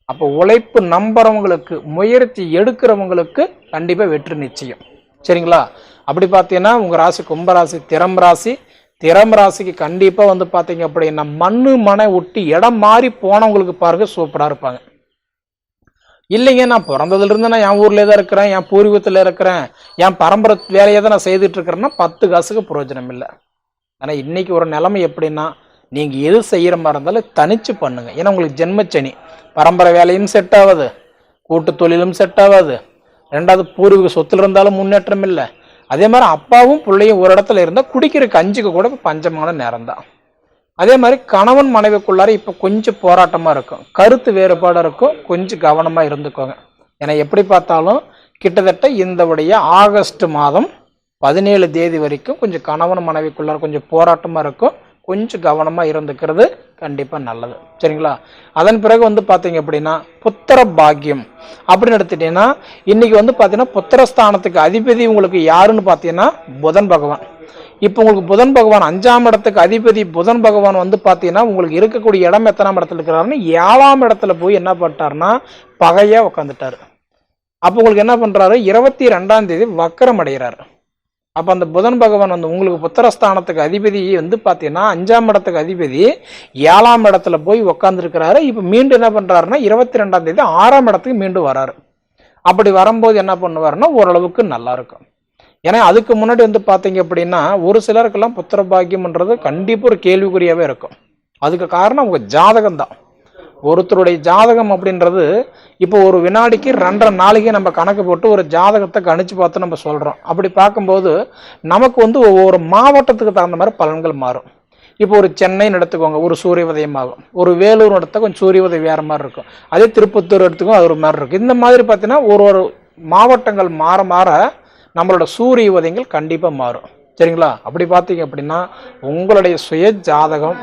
அப்போ உழைப்பு நம்புறவங்களுக்கு முயற்சி எடுக்கிறவங்களுக்கு கண்டிப்பாக வெற்றி நிச்சயம். சரிங்களா? அப்படி பார்த்தீங்கன்னா உங்கள் ராசி கும்பராசி, திறம் ராசிக்கு கண்டிப்பாக வந்து பார்த்தீங்க அப்படின்னா மண்ணு மனை ஒட்டி இடம் மாறி போனவங்களுக்கு பாருங்க சூப்பராக இருப்பாங்க. இல்லைங்க, நான் பிறந்ததுலேருந்து நான் என் ஊர்லேயே தான் இருக்கிறேன், என் பூர்வீகத்தில் இருக்கிறேன், என் பரம்பரை வேலையை தான் நான் செய்துட்டு இருக்கிறேன்னா 10 காசுக்கு பிரயோஜனம் இல்லை. ஆனால் இன்னைக்கு ஒரு நிலைமை எப்படின்னா நீங்கள் எது செய்கிற மாதிரி இருந்தாலும் தனிச்சு பண்ணுங்க. ஏன்னா உங்களுக்கு ஜென்மச்சனி, பரம்பரை வேலையும் செட் ஆகாது, கூட்டு தொழிலும் செட் ஆகாது, ரெண்டாவது பூர்வீக சொத்துல இருந்தாலும் முன்னேற்றம் இல்லை. அதே மாதிரி அப்பாவும் பிள்ளையும் ஒரு இடத்துல இருந்தால் குடிக்கிற கஞ்சிக்கு கூட பஞ்சமான நேரம் தான். அதே மாதிரி கணவன் மனைவிக்குள்ளார இப்போ கொஞ்சம் போராட்டமாக இருக்கும், கருத்து வேறுபாடு இருக்கும், கொஞ்சம் கவனமாக இருந்துக்கோங்க. ஏன்னா எப்படி பார்த்தாலும் கிட்டத்தட்ட இந்த உடைய ஆகஸ்ட் மாதம் 17 தேதி வரைக்கும் கொஞ்சம் கணவன் மனைவிக்குள்ளார கொஞ்சம் போராட்டமாக இருக்கும், கொஞ்சம் கவனமாக இருந்துக்கிறது கண்டிப்பாக நல்லது. சரிங்களா? அதன் பிறகு வந்து பார்த்தீங்க அப்படின்னா புத்திர பாக்கியம் அப்படின்னு எடுத்துட்டீங்கன்னா இன்னைக்கு வந்து பார்த்தீங்கன்னா புத்திரஸ்தானத்துக்கு அதிபதி உங்களுக்கு யாருன்னு பார்த்தீங்கன்னா புதன் பகவான். இப்போ உங்களுக்கு புதன் பகவான் 5ஆம் இடத்துக்கு அதிபதி புதன் பகவான் வந்து பார்த்தீங்கன்னா உங்களுக்கு இருக்கக்கூடிய இடம் எத்தனாம் இடத்துல இருக்கிறாருன்னு 7ஆம் இடத்துல போய் என்ன பண்ணிட்டாருன்னா பகையா உட்காந்துட்டாரு. அப்போ உங்களுக்கு என்ன பண்றாரு, 22ஆம் தேதி வக்கரம் அடைகிறாரு. அப்போ அந்த புதன் பகவான் வந்து உங்களுக்கு புத்திரஸ்தானத்துக்கு அதிபதி வந்து பார்த்தீங்கன்னா 5ஆம் இடத்துக்கு அதிபதி 7ஆம் இடத்துல போய் உட்காந்துருக்கிறாரு. இப்போ மீண்டும் என்ன பண்றாருன்னா 22ஆம் தேதி 6ஆம் இடத்துக்கு மீண்டும் வராரு. அப்படி வரும்போது என்ன பண்ணுவாருன்னா ஓரளவுக்கு நல்லா இருக்கும். ஏன்னா அதுக்கு முன்னாடி வந்து பார்த்தீங்க அப்படின்னா ஒரு சிலருக்கெல்லாம் புத்திர பாக்கியம்ன்றது கண்டிப்பாக ஒரு கேள்விக்குறியாவே இருக்கும். அதுக்கு காரணம் உங்க ஜாதகம் தான். ஒருத்தருடைய ஜாதகம் அப்படின்றது இப்போ ஒரு வினாடிக்கு 2.5 நாளைக்கு நம்ம கணக்கு போட்டு ஒரு ஜாதகத்தை கணிச்சு பார்த்து நம்ம சொல்றோம். அப்படி பார்க்கும்போது நமக்கு வந்து ஒவ்வொரு மாவட்டத்துக்கு தகுந்த மாதிரி பலன்கள் மாறும். இப்போ ஒரு சென்னைன்னு எடுத்துக்கோங்க, ஒரு சூரிய உதயம் ஆகும். ஒரு வேலூர் எடுத்தால் கொஞ்சம் சூரிய உதயம் வேற மாதிரி இருக்கும். அதே திருப்பத்தூர் எடுத்துக்கும் அது ஒரு மாதிரி இருக்கும். இந்த மாதிரி பார்த்தீங்கன்னா ஒரு மாவட்டங்கள் மாற மாற நம்மளோட சூரிய உதயங்கள் கண்டிப்பாக மாறும். சரிங்களா? அப்படி பார்த்தீங்க அப்படின்னா உங்களுடைய சுய ஜாதகம்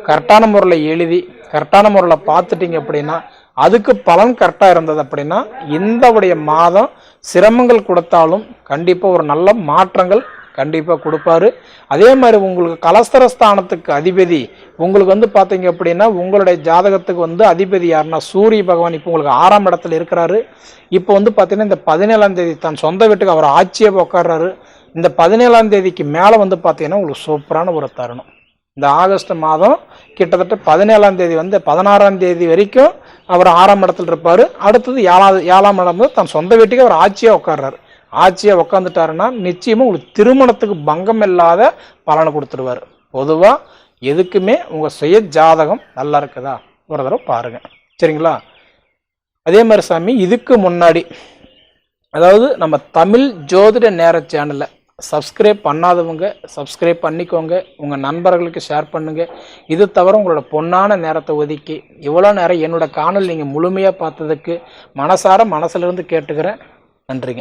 கரெக்டான முறையில் எழுதி கரெக்டான முறையில் பார்த்துட்டீங்க அப்படின்னா அதுக்கு பலன் கரெக்டாக இருந்தது அப்படின்னா இந்த மாதம் சிரமங்கள் கொடுத்தாலும் கண்டிப்பாக ஒரு நல்ல மாற்றங்கள் கண்டிப்பாக கொடுப்பாரு. அதே மாதிரி உங்களுக்கு கலஸ்தரஸ்தானத்துக்கு அதிபதி உங்களுக்கு வந்து பார்த்தீங்க அப்படின்னா உங்களுடைய ஜாதகத்துக்கு வந்து அதிபதி யாருன்னா சூரிய பகவான் இப்போ உங்களுக்கு 6ஆம் இடத்துல இருக்கிறாரு. இப்போ வந்து பார்த்தீங்கன்னா இந்த 17ஆம் தேதி தன் சொந்த வீட்டுக்கு அவர் ஆட்சியை உட்கார்றாரு. இந்த 17ஆம் தேதிக்கு மேலே வந்து பார்த்தீங்கன்னா உங்களுக்கு சூப்பரான ஒரு தருணம். இந்த ஆகஸ்ட் மாதம் கிட்டத்தட்ட 17ஆம் தேதி வந்து 16ஆம் தேதி வரைக்கும் அவர் 6ஆம் இடத்துல இருப்பார். அடுத்தது 7ஆம் இடம் வந்து தன் சொந்த வீட்டுக்கு அவர் ஆட்சியாக உட்கார்றாரு. ஆட்சியாக உட்காந்துட்டாருன்னா நிச்சயமாக உங்களுக்கு திருமணத்துக்கு பங்கம் இல்லாத பலனை கொடுத்துருவார். பொதுவாக எதுக்குமே உங்கள் சுய ஜாதகம் நல்லா இருக்குதா ஒரு தடவை பாருங்கள். சரிங்களா? அதே மாதிரி சாமி இதுக்கு முன்னாடி அதாவது நம்ம தமிழ் ஜோதிட நேர சேனலை சப்ஸ்கிரைப் பண்ணாதவங்க சப்ஸ்கிரைப் பண்ணிக்கோங்க. உங்கள் நண்பர்களுக்கு ஷேர் பண்ணுங்கள். இது தவிர உங்களோட பொன்னான நேரத்தை ஒதுக்கி இவ்வளோ நேரம் என்னோட காணொலி நீங்கள் முழுமையாக பார்த்ததுக்கு மனசிலிருந்து கேட்டுக்கிறேன். நன்றிங்க.